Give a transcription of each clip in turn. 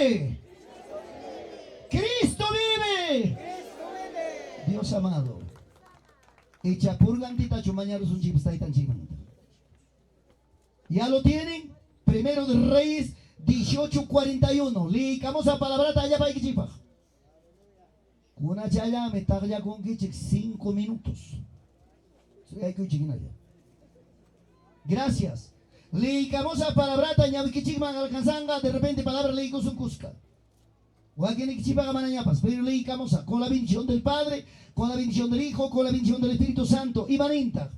vive. Cristo vive. Dios amado. Echa purgantita chumañaros un chip está tan chimanta. ¿Ya lo tienen? Primero de Reyes 18:41. Leicamos a palabrata allá para Iquichipa. Una chaya me taglia con que 5 minutos. Gracias. Leicamos a palabrata ñaviquichigman alcanzanga de repente palabra leicos un cusca. Pero leicamos con la bendición del Padre, con la bendición del Hijo, con la bendición del Espíritu Santo. Y maninta.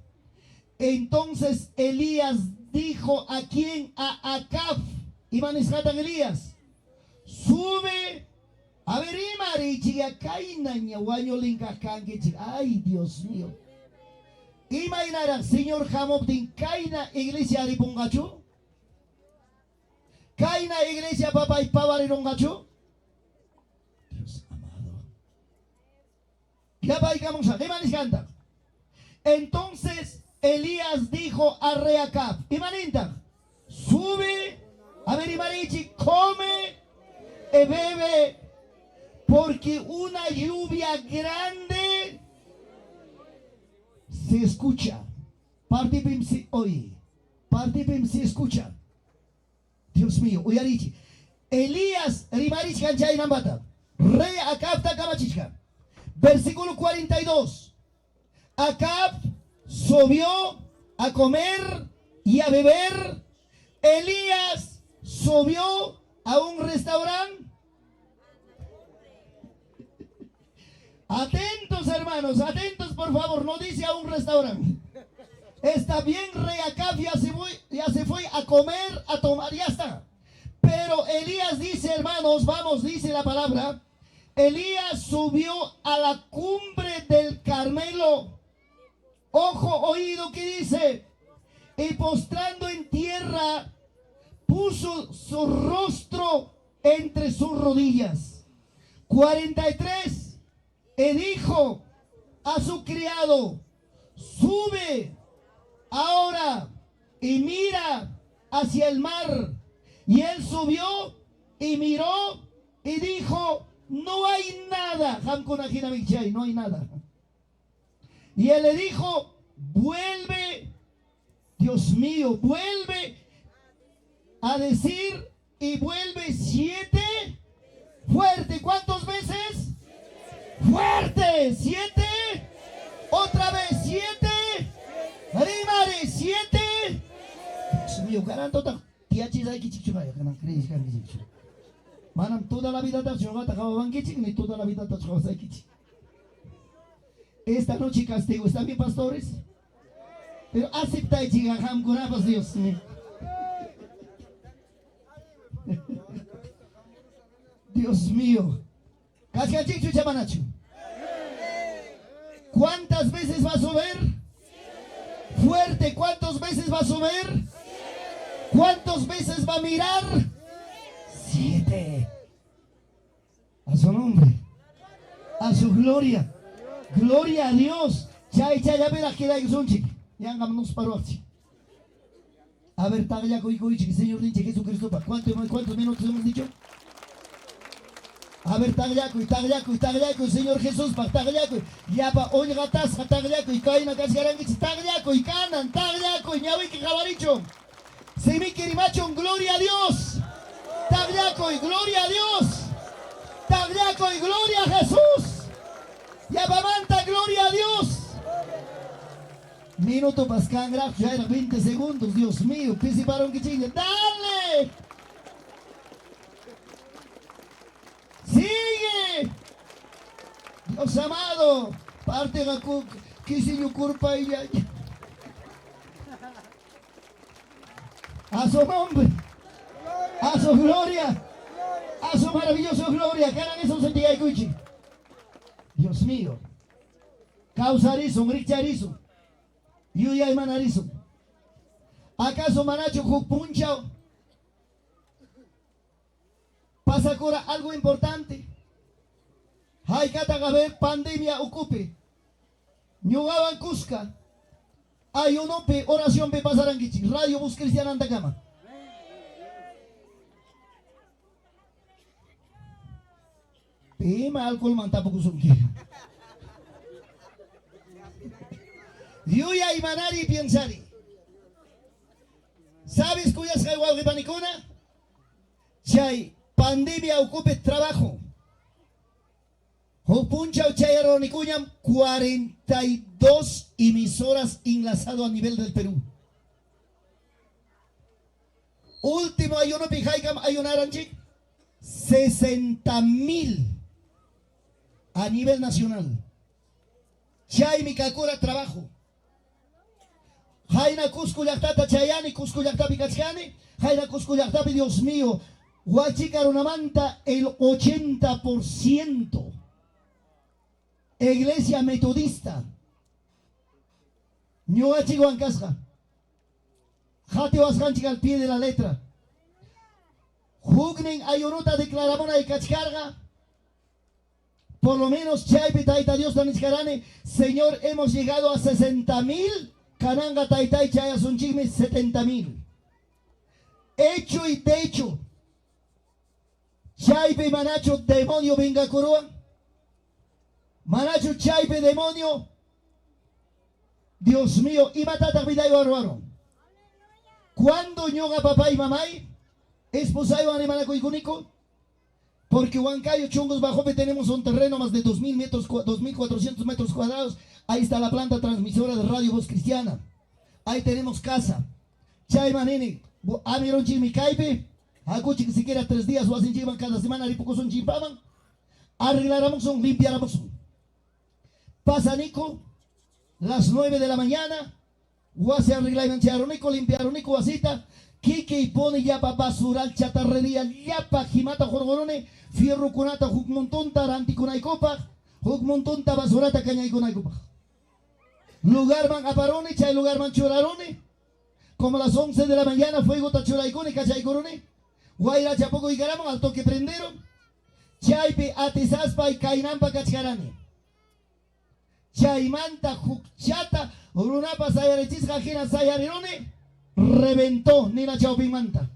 Entonces Elías dijo a quién, a Acab, y maniscatan Elías, sube, a ver, ay Dios mío, imaginará, señor Jamobdin, caina iglesia de Pongacho, caina iglesia papá y pava de Rongacho, Dios amado, ya vayamos a, maniscanta. Entonces Elías dijo a rey Acab, Imaninta, sube, a ver, Imarichi, come y bebe, porque una lluvia grande se escucha. Partipim si oye, partipim si escucha. Dios mío, Uyarichi. Elías, Rimarichi Kanchay Nambata, rey Acab Takamachichka. Versículo 42. Acab subió a comer y a beber. Elías subió a un restaurante. Atentos, hermanos, atentos por favor, no dice a un restaurante. Está bien, rey Acab ya se fue a comer, a tomar, ya está. Pero Elías dice, hermanos, vamos, dice la palabra, Elías subió a la cumbre del Carmelo. Ojo, oído, que dice, y postrando en tierra, puso su rostro entre sus rodillas. 43, y dijo a su criado, sube ahora y mira hacia el mar. Y él subió y miró y dijo, no hay nada. No hay nada. Y él le dijo, vuelve, Dios mío, vuelve a decir, y vuelve 7 fuerte. ¿Cuántas veces? Fuerte. 7. Otra vez 7. Rimare 7. Dios mío, ganan toda. Manam toda la vida ni toda la vida. Esta noche castigo, ¿están bien, pastores? Pero acepta y llegam con Dios mío. Dios mío. ¿Cuántas veces va a subir? Fuerte, ¿cuántas veces va a subir? ¿Cuántas veces va a mirar? 7. A su nombre, a su gloria. Gloria a Dios. Ya verás que hay un chico. Ya hagamos para a ver, Tagaya Koikoichi, Señor dice Jesucristo. ¿Cuántos minutos hemos dicho? A ver, Tagayaco, Señor Jesús, para Tagayaco. Ya para hoy gatas, Tagayaco, y Kaina Cascaranguich, Tagayaco, y Canan, Tagayaco, y Ñawique Jabaricho. Semi Kirimacho, gloria a Dios. Tagayaco, y gloria a Dios. Tagayaco, y gloria a Jesús. Yabamanta, gloria a Dios. Minuto Pascangra, ya era 20 segundos, Dios mío, que se paró que chingue. ¡Dale! ¡Sigue! Dios amado, parte de la que se yo culpa y ya. A su nombre, a su gloria, a su maravillosa gloria, que hagan eso sentía y cuichi. Dios mío, causarizo, richarizo, yuya y manarizo. ¿Acaso manacho punchao? Pasa cora algo importante. Hay que ver pandemia ocupe. Ñugaban Cusca. Hay uno pe oración pe pasaranguichi. Radio Bus Cristiana Antacama. Pima alcohol man tampoco son que. Yo ya imanari y pensari. ¿Sabes cuyas jaigual panicuna? Chay pandemia ocupe trabajo. Opuncha o Chayaronicuñam 42 emisoras enlazado a nivel del Perú. Último ayuno pijaikam ayunaranchi 60,000 a nivel nacional. Chay mi kakura trabajo. Jaina Cusco Yactata Chayani, Cusco Yactapi Cachani, Jaina Cusco Yactapi, Dios mío, Huachicarunamanta el 80%. Iglesia metodista. Ñuachigo Ancasca. Jate Huascanchica al pie de la letra. Jugnen ayunota declaramona y cachcarga. Por lo menos Chaype Taita Dios Daniscarane. Señor, hemos llegado a 60,000. Cananga Taitai Chaya Sunchigme 70,000. Hecho y techo. Chaype Manacho demonio venga coroa. Manacho Chaype demonio. Dios mío, y matata vida y bárbaro. Cuando ñoga papá y mamá, esposa y anemanaco y cunico. Porque Huancayo Chongos Bajope tenemos un terreno más de 2,000 metros, 2,400 metros cuadrados. Ahí está la planta transmisora de Radio Voz Cristiana. Ahí tenemos casa. Chay manene, amiron chimi caipe. Acuchi que siquiera 3 días o hacen chiman cada semana, y pocos son chimpaman. Arreglaramos son, limpiáramos son. Pasanico, las 9 de la mañana. Guase arreglaron charonico, limpiaronico, vasita. Kike y pone ya pa basural, chatarrería, ya pa jimata jorgorone, fierro kunata, huk montón taranti kunay copa, huk montón tabasurata cañay kunay copa. Lugar man aparone, chay lugar man chorarone, como las 11 de la mañana, fuego tachoraicone, cachay corone, guayra chapoco y caramo, al toque prendero, chaype atesaspa y cainampa cachcarane. Chaymanta, huk chata, urunapa sayarechis, jajena sayarirone, reventó Nina Chaupimanta.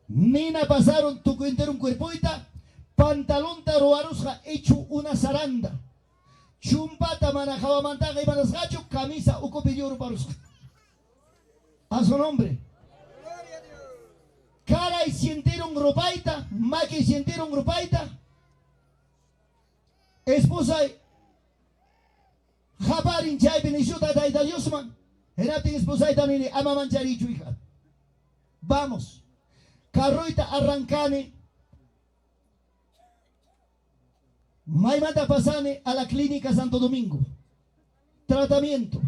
Nina pasaron tu entero un cuerpoita, pantalón taroarusja hecho una zaranda. Chumpata manajaba mantaga y manasgacho, camisa ucopilloro parusja. A su nombre. Cara y sientieron grupaita, maqui y sientieron grupaita. Esposa Jabarin Chay Benishota Taita Diosman. Eraptin esposa y también ama mancharichu hija. Vamos. Carroita arrancane. Maimata pasane a la clínica Santo Domingo. Tratamiento.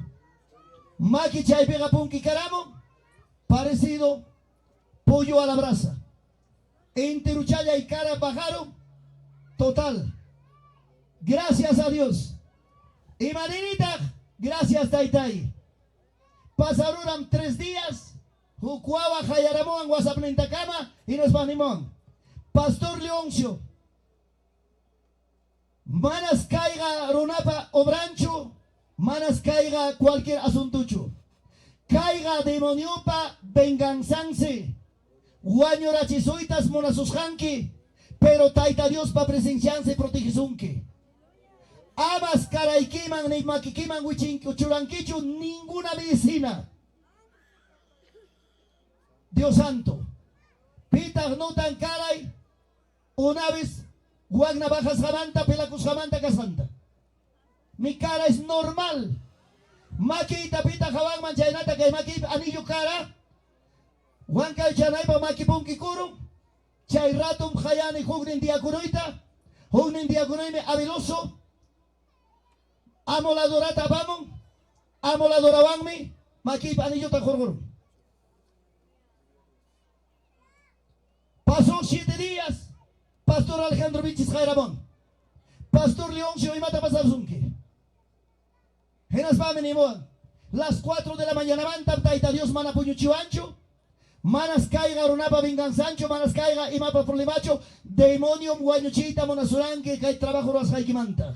Maki chay pega punki caramo. Parecido pollo a la brasa. Enteruchaya y cara bajaron. Total. Gracias a Dios. Y Marinita, gracias Taitai. Pasaron 3 días. Jucuaba, Jayaramón, Guasapnentacama y Nespanimón. Pastor Leoncio. Manas caiga Ronapa Obrancho. Manas caiga cualquier asuntucho. Caiga demoniopa venganzanse. Guañorachisoitas monasusjanque. Pero taita Dios pa presencianse protegizunque. Amas caraiquiman, ni maquiquiman, churanquichu, ninguna medicina. Dios santo. Pitas no tan caray. Una vez, guagna bajas jamanta, pelacus jamanta, casanta. Mi cara es normal. Maquita, pita, jabán, manchainata, que maqui, anillo cara. Huanca, chanaipa, maqui, punki, kuru. Chay ratum, jayani, jugnin diacuroita. Jugnin diacuroime, aviloso. Amo la dorata, vamos. Amo la dorabanmi. Maqui, anillo, tajorgoro. Pasó 7 días. Pastor Alejandro Vichis Jairamón. Pastor Leoncio y Mata Pasarsunque. Genas Pamenimón. Las 4 de la mañana van taita Dios mana puñuchivancho. Manas caiga runapa venganzancho. Manas caiga y mapa problemacho. Demonio guañuchita monasuranque que hay trabajo ras jaikimanta.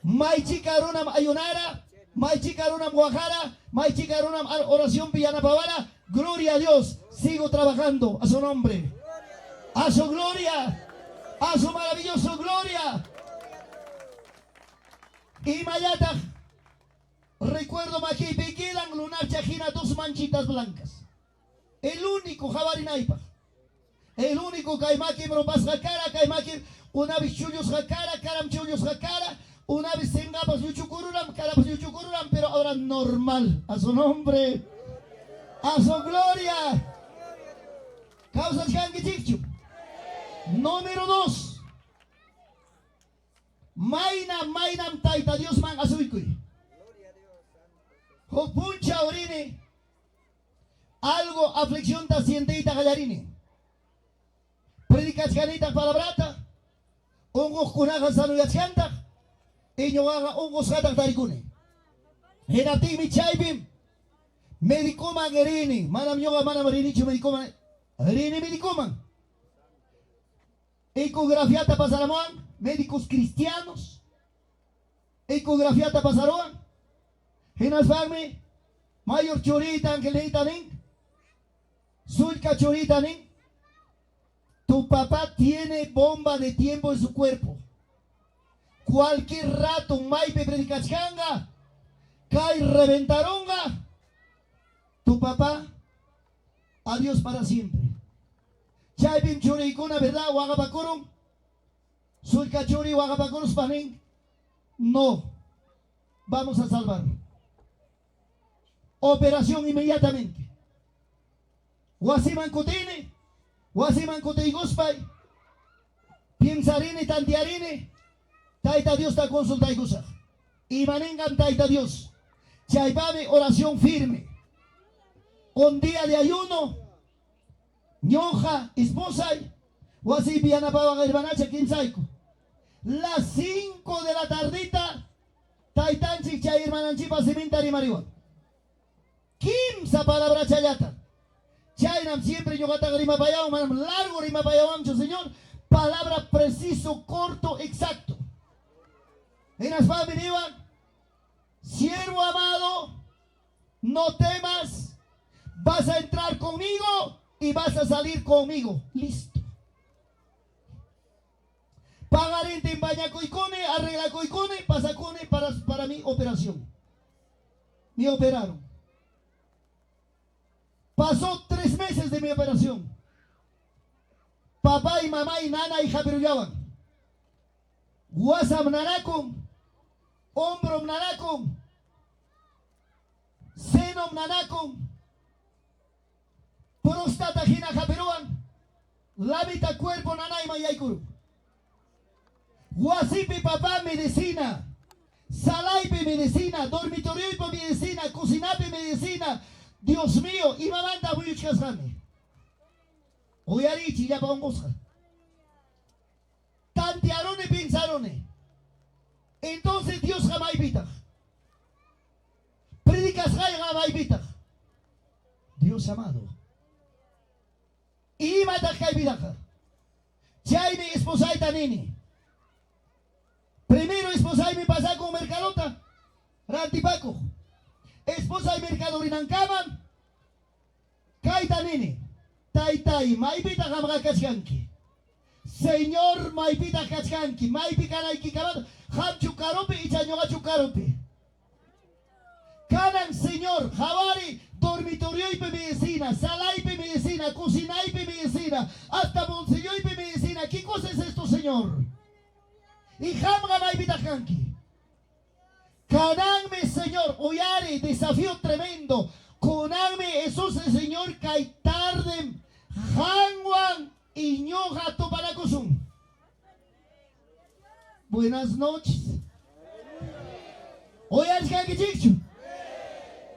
Maichica runam ayunara. Maichica runam guajara. Maichica runam oración pillana pavara. Gloria a Dios. Sigo trabajando a su nombre. A su gloria. A su maravillosa gloria. Y mayata. Recuerdo que me quedan lunar chajina 2 manchitas blancas. El único jabarinaipa. El único caimaki bropas jakara, caimaki una vez chullos jakara, caram chullos jakara, una vez sengapas yuchukururam, carapas yuchukururam, pero ahora normal. A su nombre. A su gloria. Causas gangichichu. Número 2. Mainam taita Dios man azuikui. Puncha orine. Algo aflicción ta sienteita gallarine. Predicas ganita palabrata. Ungos kunagas saluyachanta. Iñoaga ungos gatak tarikune. Henatimi chaibim. Medicoma gerini. Manam yoga manam rinichu medicoma. Rini medicoma. Ecografiata pasaramón. Médicos cristianos. Ecografiata pasaron. Hinas fagme. Mayor chorita angelita ning. Sulca chorita ning. Tu papá tiene bomba de tiempo en su cuerpo. Cualquier rato un maipe predicachanga. Cae reventaronga. Tu papá. Adiós para siempre. Chaipim choricuna, ¿verdad? Wagapacorum. Sulca chori wagapacorum paning. No. Vamos a salvar. Operación inmediatamente. Wasiman Cotine, Wasiman Coteigospai, Piensarine, Tantiarine, Taita Dios ta consulta y cosa. Y manengan Taita Dios. Chaipabe oración firme. Un día de ayuno, ñoja, esposa, Wasi piana pava hermanacha, quien saico. Las 5 de la tardita, Taitanchik chay hermananchipa sementari marihuana. Kimsa palabra chayata. Chaynam siempre yo gata rima payao, manam largo rima payao amcho, Señor. Palabra preciso, corto, exacto. En las familias, siervo amado, no temas, vas a entrar conmigo y vas a salir conmigo. Listo. Pagarente en baña coicone, arregla coicone, pasa cone para mi operación. Me operaron. Pasó 3 meses de mi operación. Papá y mamá y nana y japeruyaban. Guasam nanacum, hombro nanacum, seno nanacum, próstata jina japeruan, labita cuerpo nanay mayaykuru. Guasipi papá medicina, salaipe medicina, dormitorio medicina, cocinape medicina. Dios mío, y mamanda voy a chascarme. Hoy arichi ya pa un gosja. Tantearone pensarone. Entonces Dios jamás invita. Predicas jamás invita. Dios amado. Y mata caibiraja. Chaime esposaita nene. Primero esposaime pasa con mercadota. Rantipaco. Esposa y mercado rinancaman. Kaita nene. Taitai, maipita gamga kachkanki. Señor maipita kachkanki. Maipika naiki kabat. Ham chukarope y chañoga chukarope. Canan señor. Javari. Dormitorio y medicina. Salai y medicina. Cocina y medicina. Hasta bolsillo y medicina. ¿Qué cosa es esto, señor? Y hamga maipita kanki. Cananme, Señor, oyare, desafío tremendo. Conanme, esos Señor, Kaitardem, Hanwan y Ñoja Topanacosum. Buenas noches. Oyas Kankichichu.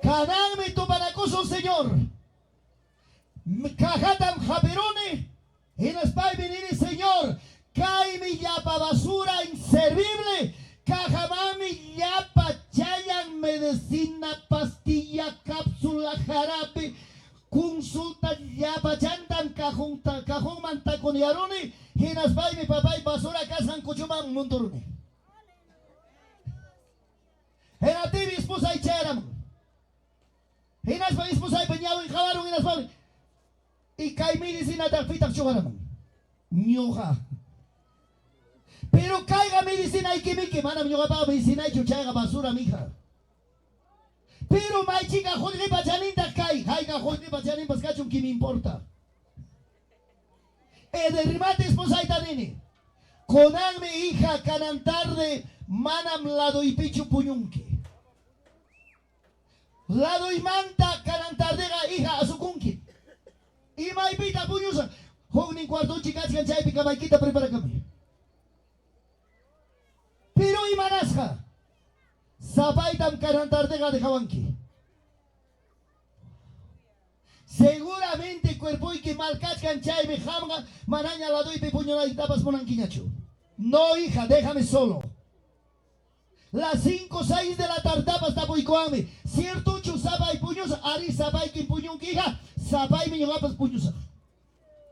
Cananme Topanacosum, Señor. Cajatam Japerone. En las venir, Señor. Caime yapa basura inservible. Cajamami, yapa, chayan, medicina, pastilla, cápsula, jarabe, consulta, yapa, chantan, cajón, mantaconiarone, hinas baile, papá y basura, casan, cochuman, montorone. En a ti, mi esposa y cheram. Hinas baile, esposa y peñado, en jabaron, hinas baile. Y caimini, sin atarfita, chugaram. Ñoja. Pero caiga medicina y que mana mi papá medicina y chuchaiga basura, mija. Pero mai chica joder pachaninta kai, jaiga joder pachanin pascachum que me importa. De remate esposaita nene. Conan mi hija canan tarde manam lado y pichu puñunque. Lado y manta canan tardega hija a su kunki. Y mai pita puñusa. Hognin cuarto chicas que chay pica maikita prepara kami. Pero y manasja. Zapaitam canan tardega de jawanki. Seguramente cuerpo y que malcachcan chay me jamga manaña la doy pepuñola y tapas monanquiñacho. No, hija, déjame solo. Las 5, 6 de la tarde hasta poicoame. Cierto chu sabay puños, ari sabay que puñón hija, sabay me llevapas puños.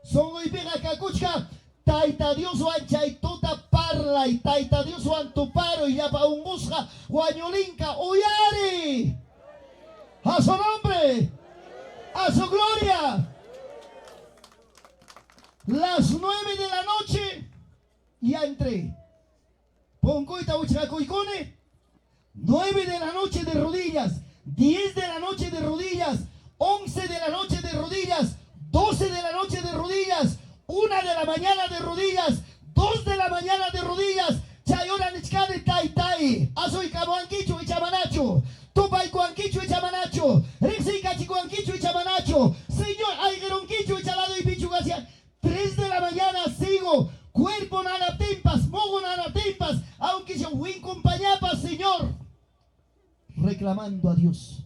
Son hoy pega cacuchca, taita Dios wan chay tota parla y taita Dios wan tu paro y ya pa un busca, guañolinca, oyari. A su nombre. A su gloria. Las 9 de la noche ya entré. Poncoita uchacoicone. 9 de la noche de rodillas. 10 de la noche de rodillas. 11 de la noche de rodillas. 12 de la noche de rodillas. 1 de la mañana de rodillas. 2 de la mañana de rodillas. Chayora nichkade tai tai. Asoy camuanquicho y chamanacho. Tupay cuanquicho y chamanacho. Rexi cachicuanquicho y chamanacho. Señor, ay geronquicho y chalado y pichugacia. 3 de la mañana sigo. Cuerpo nana tempas, mogo nana tempas. Aunque sea un compañapa, Señor. Reclamando a Dios.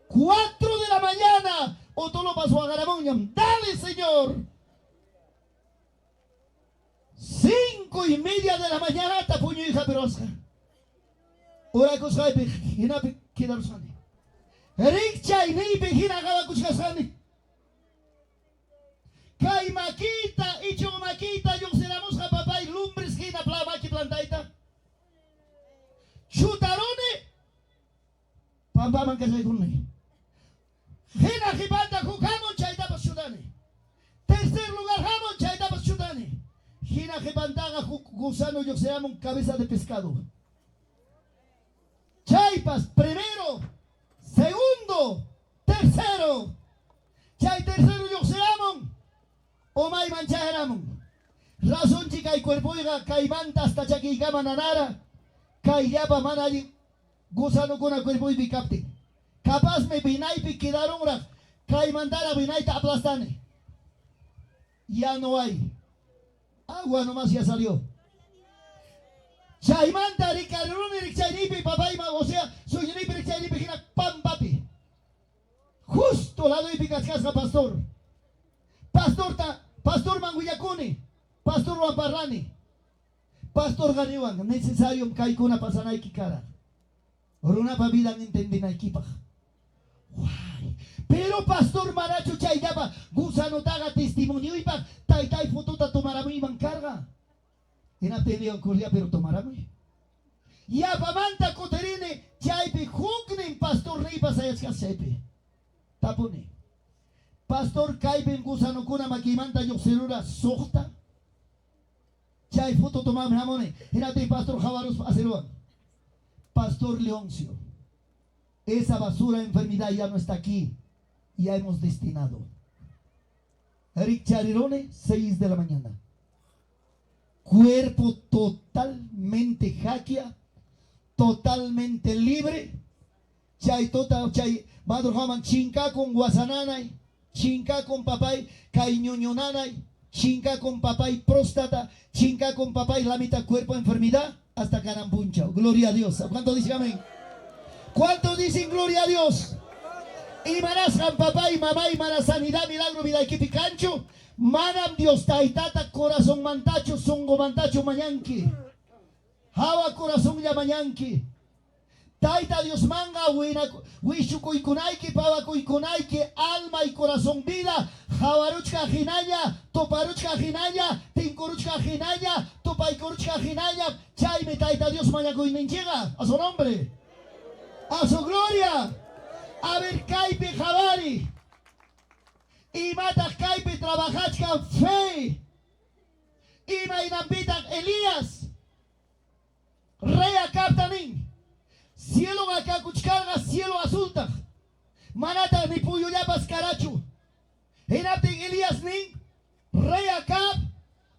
4 de la mañana. O todo lo pasó a Garamoñam. Dale, Señor. 5:30 de la mañana. Tapuño hija perosca. Ora cosa hay pejina quedarsani. Rikcha y ni pejina gaba kuchkasani. Kai maquita, icho maquita, yo seramos a papá y lumbres que na plava que plantaita. Chutarone. Pamba man que se con Hena jibata jugamos chaita pas chutane. Tercer lugar jamón chaita pas chutane. Hina jibantaga gusano yo seramos cabeza de pescado. Chaipas, primero, segundo, tercero. Chay tercero yo seramos. O mai mancharamon. Razón chica y cuerpo iga caimanta hasta chaki cama nanara. Caillapa manali. Gusano con el cuerpo y bicapte. Capaz me binaipi quedaron ra. Caimantara binaita aplastane. Ya no hay. Agua nomás ya salió. Chaimanta ricarrón y richainipi papá y ma. O sea, soy nipi richainipi gina pam papi. Justo lado y picascasca pastor. Pastor Manguyacuni, Pastor Wamparrani, Pastor Ganiwan, necesario kaikuna pasanay kikara. Oruna pa vida entendina equipa. Pero Pastor Maracho Chayapa, gusano taga testimonio y pa, tai fotota tomará mi mancarga. En atendido corría pero tomará mi. Ya pamanta coterine, chaype jugnen Pastor Ripa sayasca sepe. Tapone. Pastor Kaiben gusano kuna makimanta yo celura sohta. Chay foto tomame jamone. Érate Pastor Javaros Aceruan. Pastor Leoncio. Esa basura enfermedad ya no está aquí. Ya hemos destinado. Eric Charirone, 6 de la mañana. Cuerpo totalmente hakia. Totalmente libre. Chay madrujaman chinka con guasananay. Chinca con papay, caiñoñonanay, chinca con papay próstata, chinca con papay la mitad cuerpo enfermedad, hasta carampuncha. Gloria a Dios. ¿Cuánto dicen amén? ¿Cuántos dicen gloria a Dios? Y manascan papá y mamá y mana sanidad, milagro, vida y que picancho. Manam Dios taitata corazón mantacho, songo mantacho mañanqui. Hawa corazón ya mañanqui. Taita Dios manga, wishu kuikunaiki, pawa kuikunaiki, alma y corazón vida, jabaruchka jinaya, toparuchka jinaya, tinkuruchka jinaya, topaikuruchka jinaya, chaime taita Dios manga kuininchega, a su nombre, a su gloria, a ver caipe jabari, y mata caipe trabajachka fe, y mainambita Elías, captanin. Cielo acá cuchcarga, cielo azulta. Manata ni puyo yapas carachu. Enapten Elías nin. Rey Acab.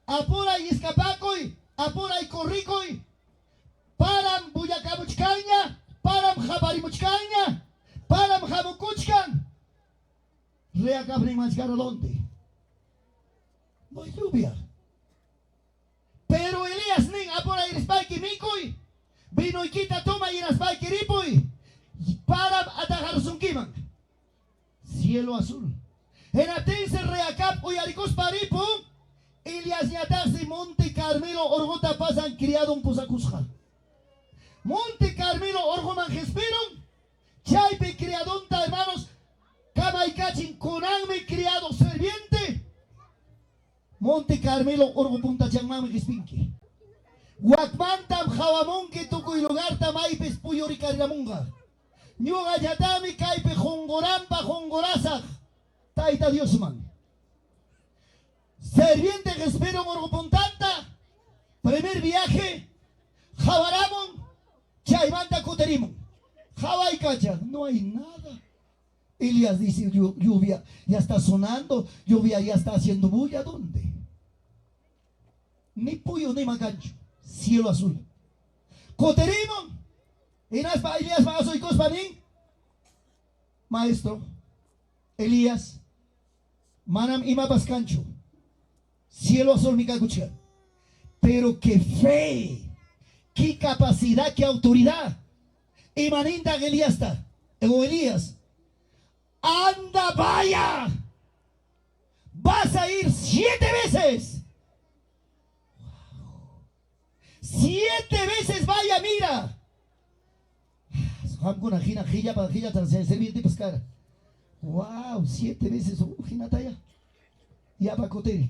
Apura y escapacoy. Apura y corricoy. Param buyacabuchcaña. Param jabarimuchcaña. Param jabucuchcan. Rey Acab ni machcara donde. No hay lluvia. Pero Elías nin apura y spike micoy. Vino y quita toma y las spike ripoy. Param atajar sunkiman. Cielo azul. En Atense Reacap Uyaricos Paripo, Elias Yatasi Monte Carmelo Orgota pasan criado un pusacusja. Monte Carmelo Orgoman Gespiron, Chaipe criadonta hermanos, Kamaikachin Conanme criado serviente. Monte Carmelo Orgo Punta Changmame Gespinque. Wakmantam Jawamon que toco y lugar Tamaipes Puyori Carilamunga. Ñuga Yatami Caipe Jongorampa Jongorasa. Taita Dios man. Serviente que espero Morgopontanta. Primer viaje. Jabaramon. Chaimanta Coterimon. Jabay Cacha. No hay nada. Elías dice lluvia ya está sonando. Lluvia ya está haciendo bulla. ¿Dónde? Ni puyo ni magancho. Cielo azul. Coterimon. Inaspa Elías Magazo y Cospanín. Maestro. Elías. Manam ima pascancho. Cielo azul mi cacucha. Pero qué fe, qué capacidad, qué autoridad. Y maninda Elías está. Elías. Anda, vaya. Vas a ir 7 veces. 7 veces vaya, mira. Wow, 7 veces. Ya va a coter.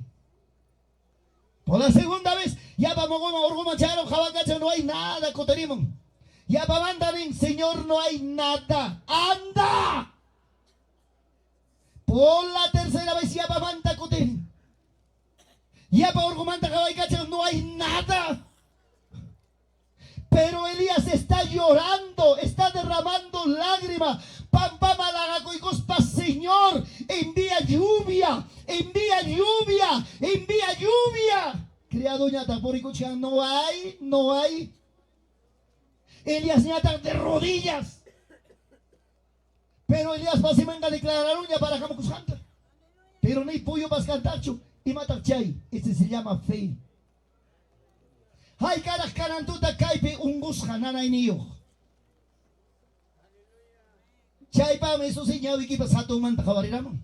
Por la segunda vez, ya va Mogoma, Orgoma, Charo, Jabacacha, no hay nada, Coterimon. Ya va Mandarin, Señor, no hay nada. ¡Anda! Por la tercera vez, ya va Manta, Coterin. Ya va Orgomanta, Jabacacha, no hay nada. Pero Elías está llorando, está derramando lágrimas. Pam, pam, alagacoicospa, Señor, envía lluvia, envía lluvia, envía lluvia. Criado ñata por escuchar, no hay, no hay. Elías ñata de rodillas. Pero Elías va a venga a declarar uña para Jamocusanta. Pero no hay pollo para cantacho y matar chay. Este se llama fe. Hay caras canantuta caipe un busca nana y niyo. Chay pa me eso señado y que pasa tu manta jabariramo.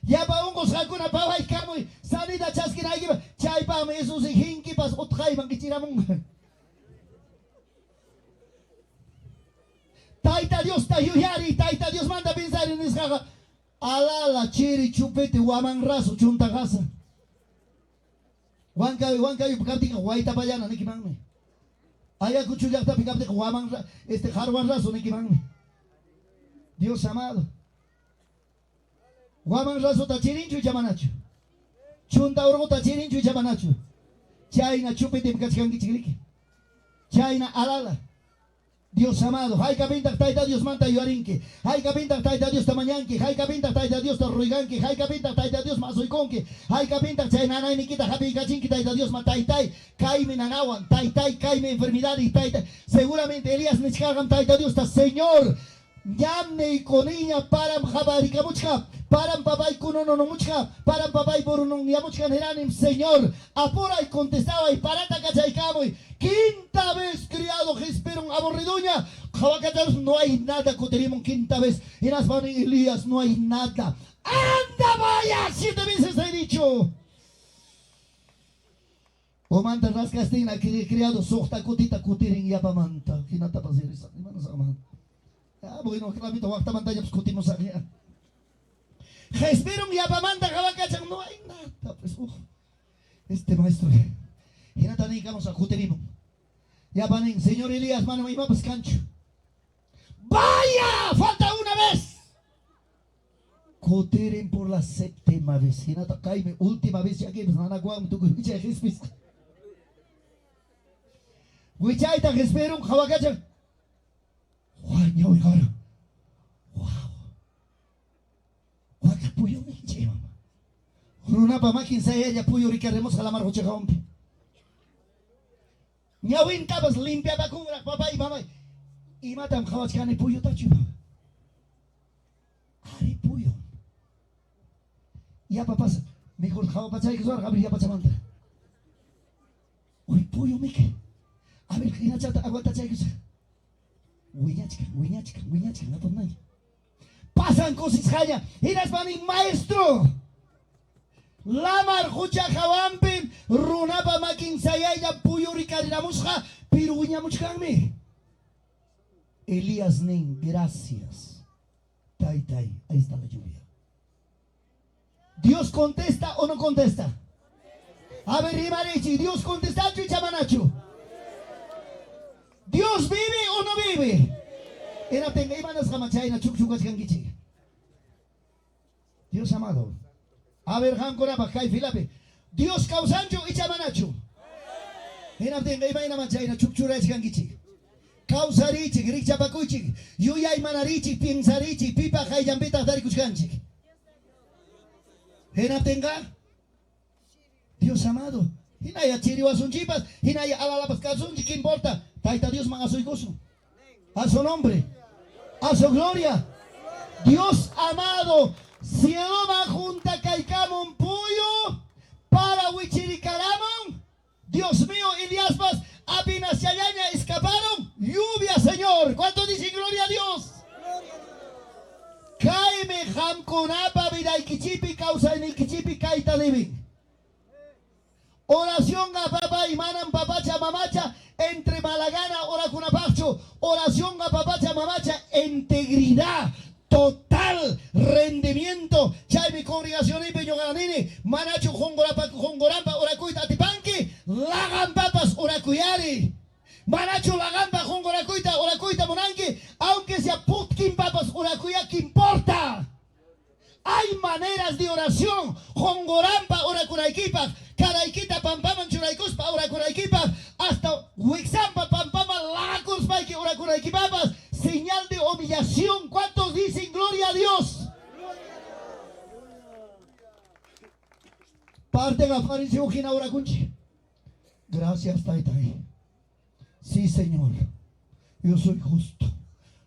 Ya pa un busca con una pava y camo y salida chasquina y chay pa me eso se hinki pas otray man que tiramon. Taita Dios ta yuyari, taita Dios manda pensar en escaga. Ala la chiri chupete guaman raso chunta gasa. Huanca y Picaptica, Guaita Payana, Niki Mangme. Allá Cuchuyacta Picaptica, Guaman, Harwan Razo, Niki Mangme. Dios amado. Guaman Razo Tachirinchu y Chamanacho. Chunta Orgo Tachirinchu y Chamanacho. Chaina Chupete Picachkangi Chiglique. Chaina Alala. Dios amado, hay que pintar taita Dios manta yuarinque, hay que pintar taita Dios tamañanque, hay que pintar taita Dios torruiganque, hay que pintar taita Dios mazoiconque, hay que pintar chainana y nikita happy cachinque taita Dios mataitai, caime nanawan, taitai, caime enfermedad y taita. Seguramente Elías me cargan taita Dios, Señor, llame y con ella param jabaricamuchka, param papay kunono no muchka, param papay borunon yamuchka heranim, Señor, apura y contestaba y parata cachaicamoy. Quinta vez criado Jesperón aborriduña. Jabacacharos no hay nada. Coterimon quinta vez. En Aspan y Elías no hay nada. ¡Anda vaya! 7 veces he dicho. O manta rascastina que criado sohta cotita cotirin yapamanta. Hinata pasirisa. Ah, bueno, clamito wakta manta ya discutimos aquí. Jesperón yapamanta Jabacachar no hay nada. Pues, este maestro. Hinata ni vamos a coterimon. Ya panen, señor Elías, mano, iba pues cancho. ¡Vaya! ¡Falta una vez! Coteren por la 7ª vez. Hinata caime, última vez ya que pues nana guam tu cucha jespis. Wichaita espero hawakacha. Juan yo hijaro. Wow. Waka puyo minche mama. Runa pa makin sa ella puyo ricaremos calamar hoche hombre. Nyawin tabas limpia ba kung papa y mama. Y matam hawachkani puyo tachu. Ari puyo. Ya papas, mejor hawapachay que suar habría pachamanta. Uy puyo mike. A ver, ina chata aguanta chay que Wiñachka, no por nada. Pasan cosas jaya. Iras mani maestro. Lamar hucha jawampin. Runapa makin sayaya puyuri kariramusha. Piruña muchkami. Elías nen, gracias. Tai, ahí está la lluvia. ¿Dios contesta o no contesta? A ver, Rimarichi, ¿Dios contesta y chamanacho? ¿Dios vive o no vive? Era tenga imanas jamachayna chukchukas gangichi. Dios amado. A ver, Hankoraba, Kai Filape. Dios causancho y chamanacho. Era tenga imanas machayna chukchuras gangichi. Causarichi, gricha pacuchi. Yuyay manarichi, piensarichi, pipa jayambita darikuchganchi. Era tenga. Dios amado. Hinaya chiriwasunchipas, hinaya alalapas calzunchi, ¿qué importa? Taita Dios man a su gozo, a su nombre, a su gloria. Dios amado, cielo va junta caicamon puyo para huichiricaramon. Dios mío, Iliaspas, apenas yayaña escaparon. Lluvia, Señor. ¿Cuánto dicen gloria a Dios? Caime jamconapa vidaikichipi causa en ikichipi kaita living. Oración a papá y manan papacha mamacha entre malagana ora cunapacho. Oración a papacha mamacha integridad total rendimiento. Chay mi congregación y peño ganini manacho jongorampa ora cuita atipanque lagan papas ora cuyari. Manacho lagampa jongora cuita monanque aunque sea putkin papas ora cuya que importa. Hay maneras de oración. Jongorampa ora curaiquipa. Caraikita pampaman churaicuspa ora curaiquipa. Hasta Wixampa pampama lacuspa que ora curaiquipapas. Señal de humillación. ¿Cuántos dicen gloria a Dios? Parte la fariseo quien ahora cunchi. Gracias, Taitai. Sí, Señor. Yo soy justo.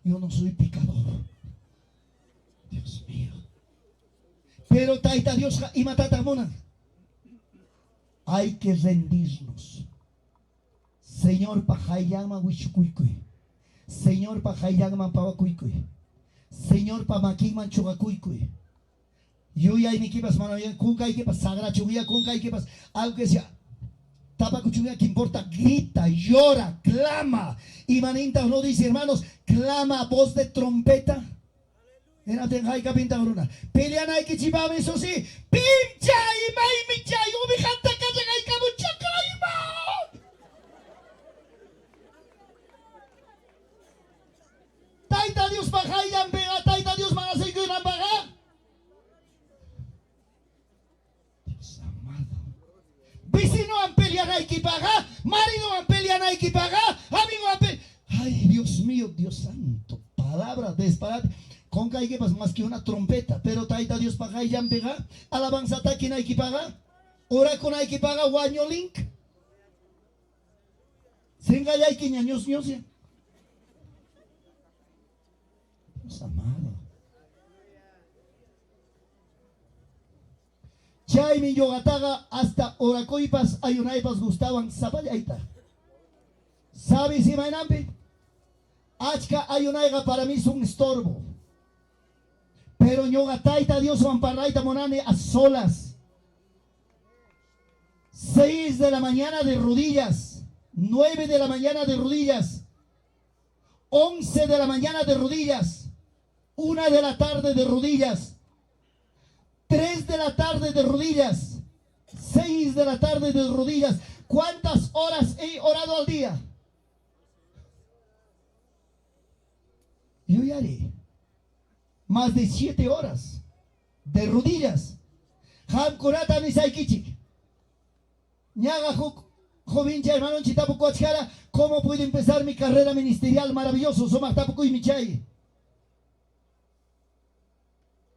Yo no soy pecador. Dios mío. Pero taita Dios y matata mona. Hay que rendirnos. Señor pajayama wishukuikui. Señor pajayama pawakuikui. Señor pamakiman chugakuikui. Yo ya ni kipas mano kunka y kipas sagra chugia kunka y kipas algo que sea tapa cuchuga que importa grita llora clama y maninta no dice hermanos clama voz de trompeta. Era tengai kapinta bruna. Pelean hay que chipame eso sí. Pincha y mai micha y ubicanta que llega y cabucha caima. Taita Dios bajayan pega, taita Dios van a seguir en baja. Dios amado. Vecino han peleado hay que pagar, marido han peleado hay que pagar, amigo han peleado. Ay, Dios mío, Dios santo, palabra de disparate. Con que hay que más que una trompeta, pero taita Dios paga y ya pega, alabanza taquina hay que pagar, ora con hay que pagar, guaño link. Senga ya hay que ñaños ñosia. Dios amado. Chay mi yogataga hasta oracoipas ayunaipas gustaban zapayaita. ¿Sabes si mainampi? Achka ayunaiga para mí es un estorbo. Pero ñogataita Dios amparaita monane a solas. 6 de la mañana de rodillas. 9 de la mañana de rodillas. 11 de la mañana de rodillas. 1 de la tarde de rodillas. 3 de la tarde de rodillas. 6 de la tarde de rodillas. ¿Cuántas horas he orado al día? Yo ya haré más de 7 horas de rodillas. Ham kurata ni saikichi. Ñaga joven chay hermano chitapu coachara, ¿cómo puedo empezar mi carrera ministerial maravilloso? Somos tapu y mi chay.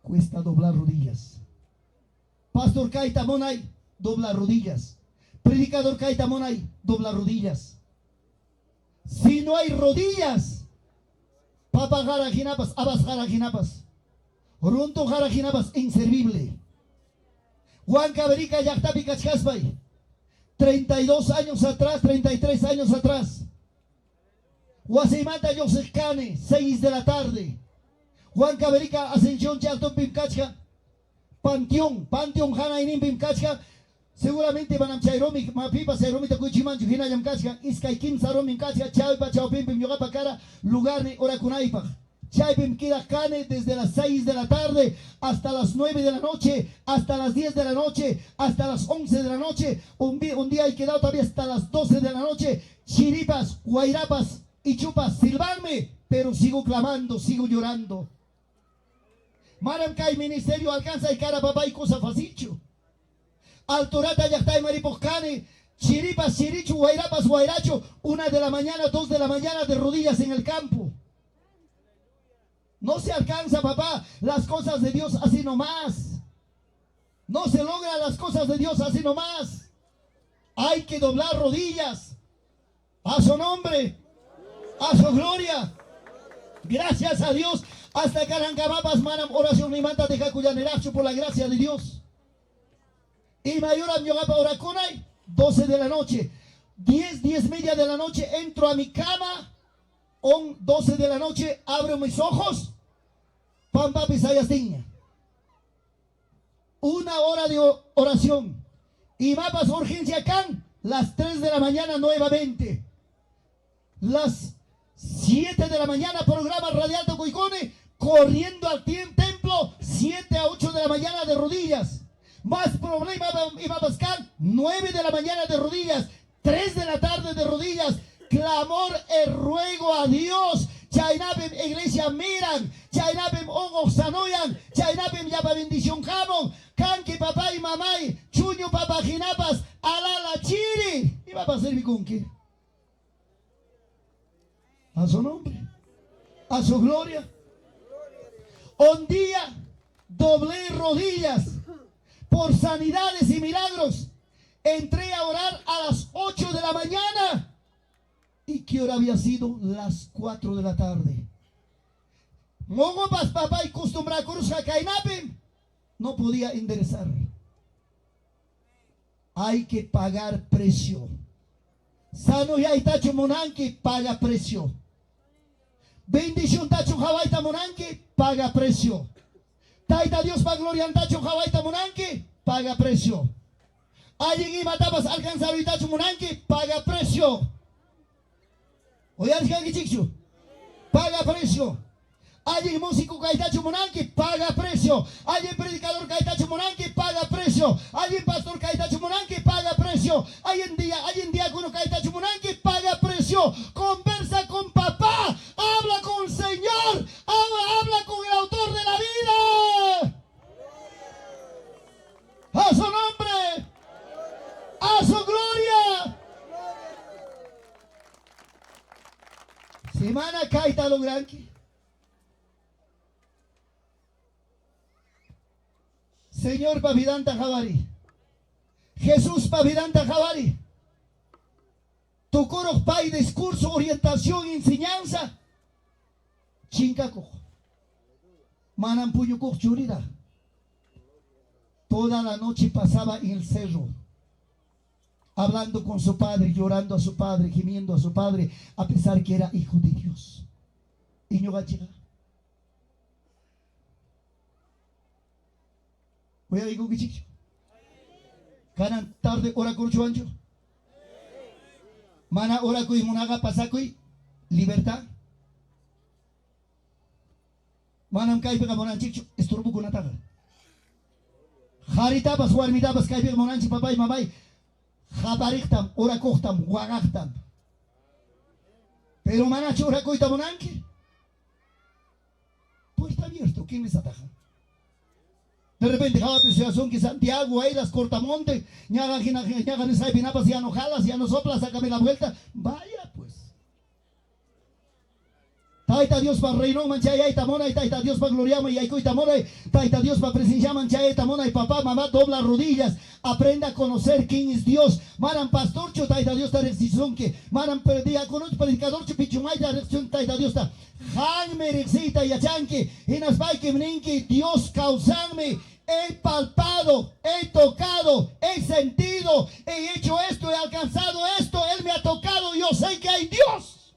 Cuesta doblar rodillas. Pastor Kaita Monay, dobla rodillas. Predicador Kaita Monay, dobla rodillas. Si no hay rodillas, papa jarajinapas, abas jarajinapas, runto jarajinapas, inservible. Juan Caberica Yactapi Cachcaspay, 32 años atrás, 33 años atrás. Guasemata Joseph Cane, 6 de la tarde. Juan Caberica Ascensión Chaltón Pimcachca, Panteón Hanainin Pimcachca. Seguramente van a chairomi, mapipa chairomi ta kuchiman juhina yam kachka, iskay kim saromi kachka, chaypa chawpim pim yoga pakara, lugar ni ora kunaipa. Chaypim kira kane desde las 6 de la tarde hasta las 9 de la noche, hasta las 10 de la noche, hasta las 11 de la noche. Un día hay quedado todavía hasta las 12 de la noche. Chiripas, guairapas y chupas, silbarme, pero sigo clamando, sigo llorando. Maram kai ministerio alcanza y cara papá y cosa facicho. Altorata Yactay Mariposcane, Chiripas, Chirichu, Guairapas, Guairacho, 1 de la mañana, 2 de la mañana de rodillas en el campo. No se alcanza, papá, las cosas de Dios así nomás. No se logran las cosas de Dios así nomás. Hay que doblar rodillas. A su nombre, a su gloria. Gracias a Dios. Hasta Carancamapas, manam, oración ni manta de Jacuyaneracho por la gracia de Dios. Y mayoram yogapa oraconay, 12 de la noche, 10 media de la noche, entro a mi cama, 12 de la noche, abro mis ojos, pampa pisayastigna. 1 hora de oración. Y mapas urgencia can, las 3 de la mañana nuevamente. Las 7 de la mañana, programa Radial Tocuicone, corriendo al templo, 7 a 8 de la mañana de rodillas. Más problema iba a pasar, 9 de la mañana de rodillas, 3 de la tarde de rodillas, clamor y ruego a Dios. Chainapem iglesia miran, chainapem ongo sanoyan, chainapem yapa bendición jamón, canque papá y mamá, chuño papá jinapas, alala chiri. Iba a pasar mi conque. A su nombre, a su gloria. Un día doblé rodillas por sanidades y milagros. Entré a orar a las 8 de la mañana. ¿Y qué hora había sido? Las 4 de la tarde. Mogopas papá y costumbra cruzca cainapem. No podía enderezar. Hay que pagar precio. Sano ya itacho monanque paga precio. Bendición tacho jawaita monanque paga precio. Taita Dios pa gloria antacho jawaita monanque paga precio. Alguien y matabas alcanzar itacho monanque paga precio. Oyas que chichu paga precio. Alguien músico caitacho monanque paga precio. Alguien predicador caitacho monanque paga precio. Alguien pastor caitacho monanque paga precio. Alguien diácono caitacho monanque paga precio. Conversa con papá, habla con el Señor, habla con el autor de la vida. A su nombre, a su gloria. Semana caita lo granque. Señor Pavidanta Javari, Jesús Pavidanta Javari, tu coro pay, discurso, orientación, enseñanza, chincaco, manampuyuco churida. Toda la noche pasaba en el cerro, hablando con su padre, llorando a su padre, gimiendo a su padre, a pesar que era hijo de Dios. Y no va a llegar. Voy a ir con Kichik. Kanan tarde ora corcho ancho. Mana ora kui munaga pasakui libertad. Manam kai pega monanchicho estorbu con ataga. Harita pas warmita pas kai pega monanchi papay mamay. Jabariktam ora kohtam wagaktam. Pero manacho ora koita monanki. Puerta abierto, ¿quién les ataja? De repente, son que Santiago, ahí las Cortamonte, ya no jalas, ya no soplas, sácame la vuelta. Vaya pues. Taita Dios para reino manchaya y tamona y taita Dios para gloriama y aiko y tamona y taita Dios para presencia manchaya y tamona y papá, mamá, dobla rodillas, aprenda a conocer quién es Dios. Maran pastorcho taita Dios ta recisión que maran perdía con un predicador chupichumay ta recisión taita Dios ta han merecita y achanque en aspai que mninque Dios causanme. He palpado, he tocado, he sentido, he hecho esto, he alcanzado esto, Él me ha tocado, yo sé que hay Dios.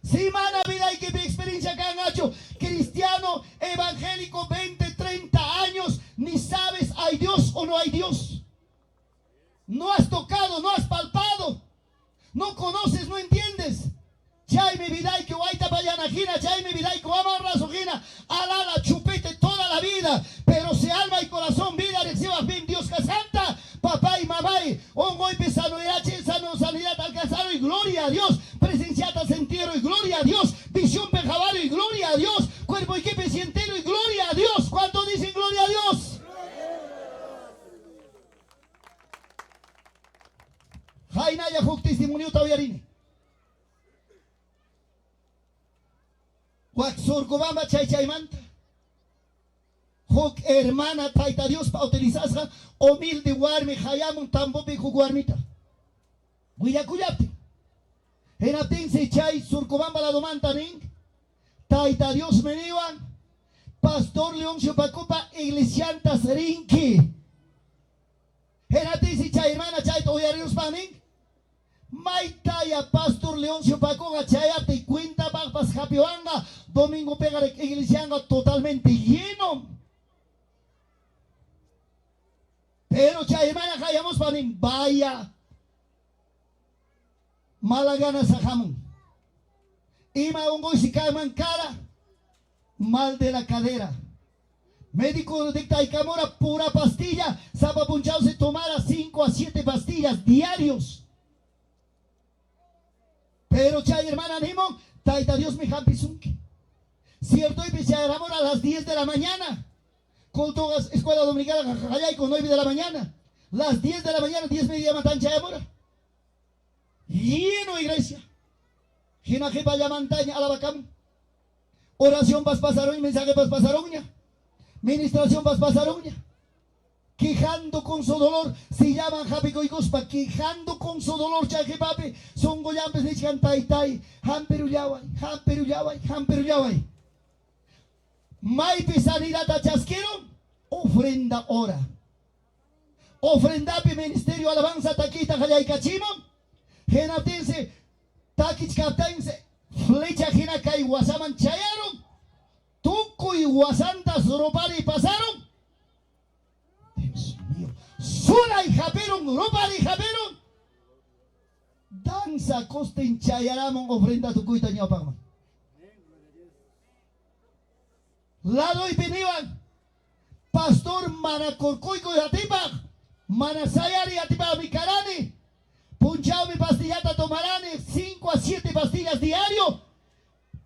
Si mana vida y que mi experiencia que han hecho cristiano evangélico 20, 30 años, ni sabes hay Dios o no hay Dios. No has tocado, no has palpado, no conoces, no entiendes. Chay mi vida y que guaita payanajina, chay mi vida y que amarra sojina, alala chupete toda la vida, pero si alma y corazón vida recibas bien Dios que santa, papá y mamá, un golpe sanidad, sanidad alcanzado y gloria a Dios, presenciata sentiero y gloria a Dios, visión pejabalo y gloria a Dios, cuerpo y quepe entero y gloria a Dios. ¿Cuánto dicen gloria a Dios? Jainaya Huk testimonio tabiarini. Surcubamba chaychaymanta. Huk hermana taita Dios pa utilizasga humilde warmi hayamun tambopi juguarmita. Guillacuyapti. En aptinse chay surcubamba la domanta ning. Taita Dios meniwan. Pastor León Chupacupa iglesiantas rinki. En aptinse chay hermana chay toyarius paning. Maitaya Pastor León Chupacupa chayate y cuenta bajas japioanga. Domingo pega iglesianga totalmente lleno. Pero chay hermana hayamos paning vaya. Malagana sajamun. Ima ungo si caeman cara. Mal de la cadera. Médico dicta y camora pura pastilla. Sapa punchao se tomara 5 a 7 pastillas diarios. Pero chay hermana animo. Taita Dios me jampisunque. Cierto y se amor a las 10 de la mañana. Con todas escuela dominicana y con 9 de la mañana. Las 10 de la mañana, 10 media matan chay amor. Lleno iglesia. Ginaje vaya montaña a la vacam. Oración vas pasaron, mensaje vas pasaron. Ministración vas pasaron. Quejando con su dolor, se llaman Japico y Guspa, quejando con su dolor, chaje papi, son goyampes de chantaitai, hamperuyawai, hamperuyawai, hamperuyawai. Maipe sanidad a chasquero, ofrenda ora. Ofrendape ministerio alabanza taquita jayay cachimo. Genatense, takich captainse, flecha gena kai wasaman chayaron, tuco y wasantas ropari pasaron. Dios mío, sura y japeron, ropari japeron. Danza costa en chayaramon ofrenda tu cuita ñapama. Lado y peniban, pastor manacorcoico y atipa, manasayari atipa micarani. Punchao mi pastillata tomarán 5 a 7 pastillas diario.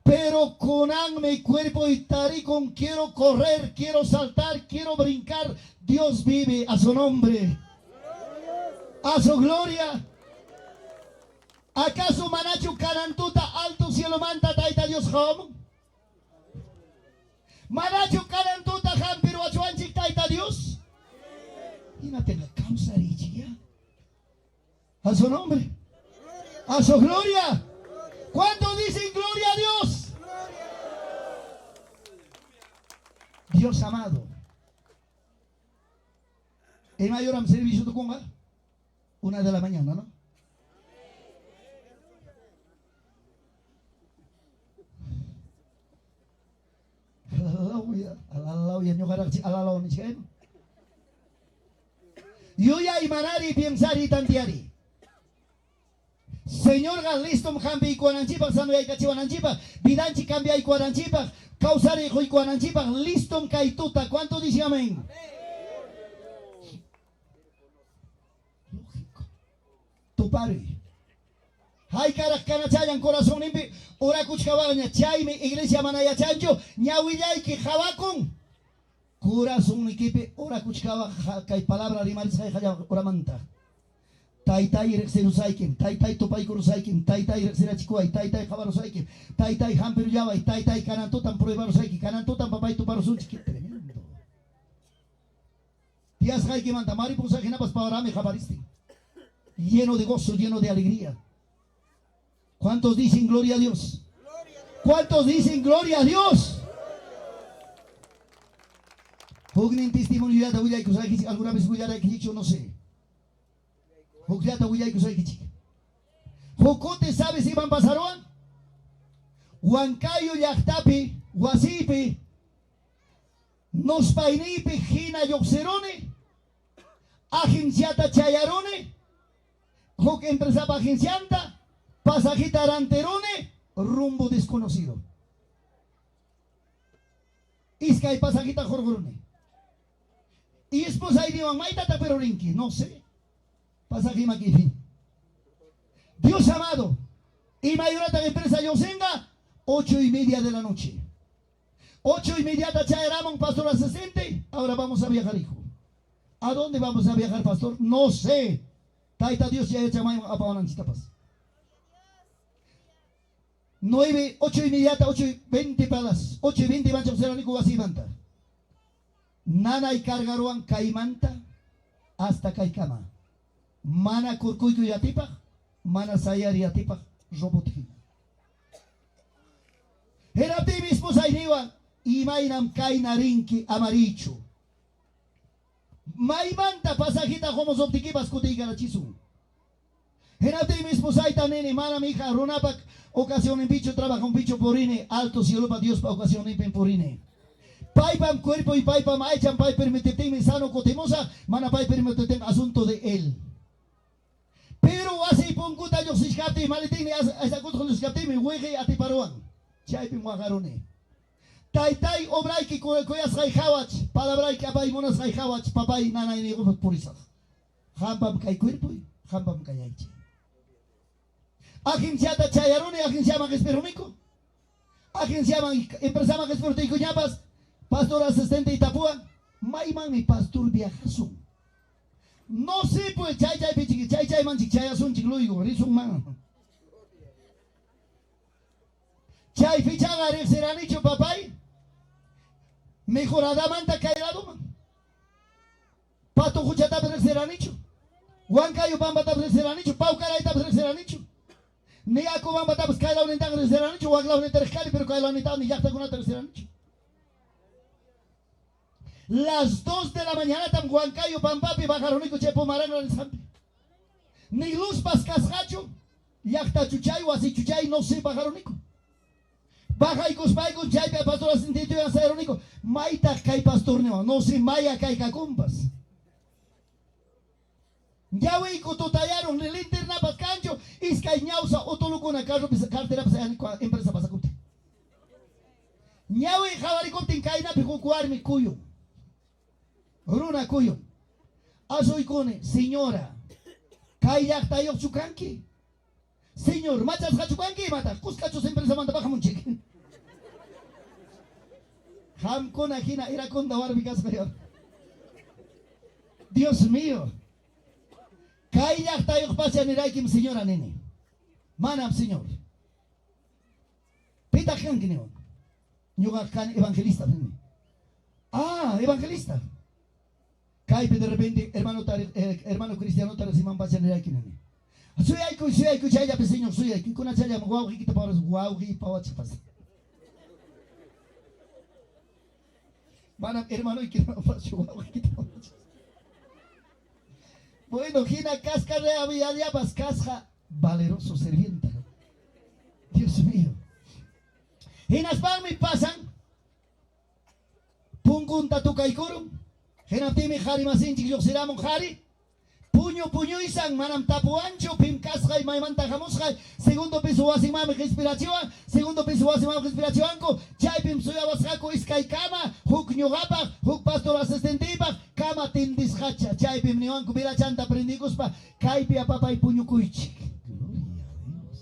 Pero con mi cuerpo y taricón quiero correr, quiero saltar, quiero brincar. Dios vive a su nombre. A su gloria. ¿Acaso manacho carantuta alto cielo manta taita Dios hom? Manacho carantuta ham pero achuanchik taita Dios. Y no tenga causa richiya. A su nombre. A su gloria. ¿Cuánto dicen gloria a Dios? Dios amado. El mayor servicio de conga. 1 de la mañana, ¿no? Yo ya imanari piensari tantiari. Señor Galistom Hampi y Cuananchipa, Sanoya y Cachivananchipa, Vidanchi cambia y Cuananchipa, Causari y Cuananchipa, Listom Kaituta. ¿Cuánto dice amén? Lógico. Tu padre. hay caras canachayan corazón impi ora kuchkabaña chayme iglesia manaya chancho ñawillay que jabacon corazón equipe ora kuchkaba kay palabra rimaris hay haya ora manta taytay rexerusaykim taytay topay kurusaykim taytay rexerachikuay taytay jabarusaykim taytay hamperu yaway taytay kanantotan pruebarusayki kanantotan papay tuparusunchi qué tremendo días hay que manta mariposa genapas pavarame jabariste lleno de gozo lleno de alegría. ¿Cuántos dicen gloria a Dios? ¿Cuántos dicen gloria a Dios? Hugnin testimonio ya voy a alguna vez voy a dicho no sé. Hugyata voy a Jocote sabe si van a pasar hoy. Huancayo yachtapi, Huasipi, nos painipi, Gina yoxerone, agenciata chayarone, Joque empresa agencianta. Pasajita aranterone, rumbo desconocido. Isca y pasajita jorgorone. Y esposa ahí digan, maitata pero rinqui, no sé. Pasajima aquí. Dios amado, y mayorata de empresa yosenga, 8:30 de la noche. 8:30 chaeramon, pastor asistente. Ahora vamos a viajar, hijo. ¿A dónde vamos a viajar, pastor? No sé. Taita Dios ya hecha mayo a Pavananchitapas. 9, 8:30, 8:20 palas, 8:20 mancha ceranico así manta. Nana y cargaroan caimanta hasta caicama. Mana curcuico y atipa, mana sayar y atipa, robotijina. Era ti mismo sainiwa y mainam cainarinki amaricho. Maimanta pasajita como optiquipas cutiga la chisu. Era ti mismo saita nene, mana mi hija, ronapak. Ocasión en bicho, trabaja un bicho porine, alto cielo para Dios para ocasión en porine. Paipam cuerpo y paipam aichan, pai permitete sano cotemosa, mana pai permitete asunto de él. Pero hace punguta yo si escapte, maletine, esa cosa con los escapte, me hueje a ti paroan. Chaipim guajarone. Tai obrai que coyas raijawach, palabrai que abai monas raijawach, papai nana y nego por isa. Hampam kai cuerpo y hampam kai aiche. Agenciata chayarone, agencia más esperonico. Agencia más empresa más esperonico ñapas. Pastor asistente Itapúa. Maiman mi pastor viajazo. No sé pues chay pichiqui chay man chichayasun chicluigo, rizun man. Chay fichaga seranicho papay. Mejorada manta caerado man. Pato juchata seranicho. Huancayo pamba seranicho. Pau caray seranicho. Ni ako bang matapos kailaw nita ng tercera noche, wag law nita rescali, pero kailaw nita ni yakta ko na tercera noche. Las 2 de la mañana tam Huancayo pampapi bajaron y chepo marano en Sampi. Ni luz pascascacho, yakta chuchay o así chuchay no sé bajaron nico. Baja y cospay con chay pa pastor asentito y asero nico. Maita kai pastor no sé maya kai kakumpas. Ya wey tallaron el interna pas cancho iskañausa otoluco na carro cartera pas empresa pasacute. Ya wey jabaricoptin kaina pico cuarmi cuyo. Runa cuyo. Asoy cone, señora. Kayak tayo chukanki. Señor, machas hachukanki mata. Cuscachos empresa manda baja munchik. Ham cona hina era con dawar bicas peor. Dios mío. Kayak tayo pasya ni Raikim señora nene. Manam señor. Pita kan kineo. Nyuga kan evangelista nene. Ah, evangelista. Kaipe de repente hermano cristiano tare siman pasya ni Raikim nene. Soy aiku chaya pe señor soy aiku kuna chaya guau kita paras guau gi pawat pas. Manam hermano y que no pasó guau kita. Bueno, Gina casca de había casca valeroso serviente. Dios mío. Ginas pan me pasan. Pungun tatuca y coro. Genatimi jari masin chiquillo será monjari. Puño y san manam tapu ancho. Pim casca y maimanta jamusca. Segundo piso wasimam respiración. Segundo piso wasimam respiración. Chay pim suya wasako iskay kama. Huk nyogapa. Huk pastor asistentipa. Kama tindis hacha. Chay pim niwan kubira chanta prendicos pa. Kaipi a papá y puño cuichi. Gloria a Dios.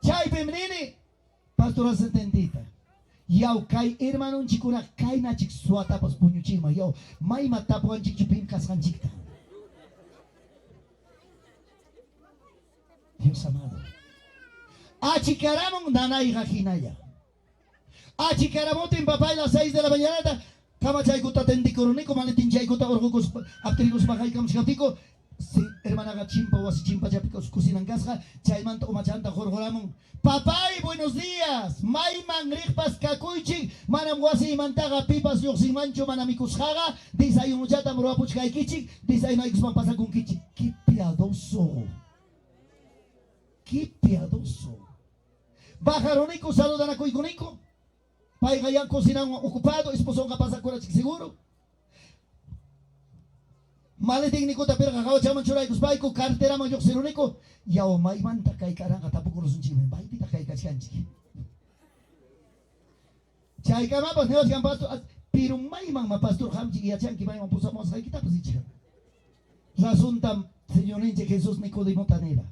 Chay pemnini, pastora setentita. Yau kai hermano chikuna kai na chik suata pas puño chima. Yau mai matapuan chik chupin kaskan chikta. Dios amado. Achicaramon nanay gajinaya. Achicaramote en papá a las 6 de la mañana. Kama chay kuta tendi koronico maletin chay kuta orgocos aptricos bajay kam shkatico. Si hermana gachimpa o así chimpa chapicos cocinan casja. Chay manta o machanta jorjoramon. Papay, buenos días. May mangrikpas kakuichi. Manam wasi mantaga pipas yoximancho manamicus jaga. Desayuno chata moroapuch kaikichi. Desayuno hay que pasar con kichi. Qué piadoso. Qué piadoso. Bajaronico saludan a coiconico. Pai gayan cocinan ocupado. Esposo capaz de cura seguro. Male técnico tapir cacao chaman churay cusbaico cartera mayor seronico. Ya o mai manta kai karanga tampoco los unchimen. Bai pita kai kachanchi. Chay kama pas neos kan pastor. Pero mai ma pastor hamchi ya chan ki mai pusamos kai kita posicha. Razón tam Señor Ninche Jesús Nicodemo Tanera.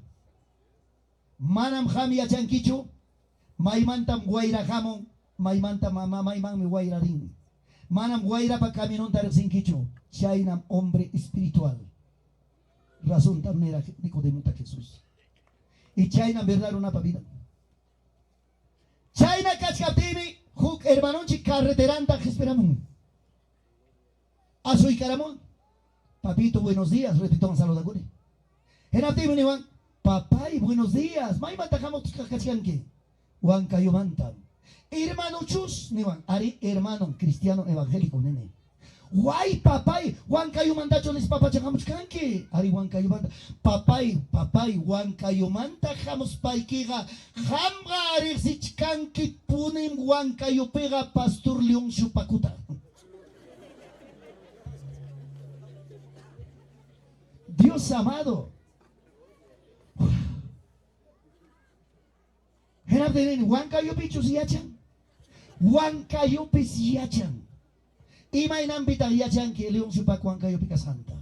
Manam ham ya chan kichu. Mai mantam guaira jamon. Mai mantam mama mai man mi guaira ring. Manam guaira pa caminon tar sin kichu. Chaynam hombre espiritual. Razón tamnera Nicodemo ta Jesús. Y Chayna verdad una pavida. Chayna cachcatini huk hermanonchi carreteranta que esperamos. Asoy caramón. Papito, buenos días. Repito un saludo a Guri. Enatimi ni wan. Papay, buenos días. May matajamos cachcanque. Wan kayo mantam. Hermano chus ni wan. Ari hermano cristiano evangélico nene. Guay papay, Huancayo mandacho les papa chagamos canque. Ari Huancayo manda. Papay, Huancayo manda jamos paikiga. Hamga ari sich canque punim Huancayo pega pastor León chupacuta. Dios amado. Era de Huancayo pichos y achan. Huancayo pes y achan. Imay nambita yachan que león supacuan kayo pica santa.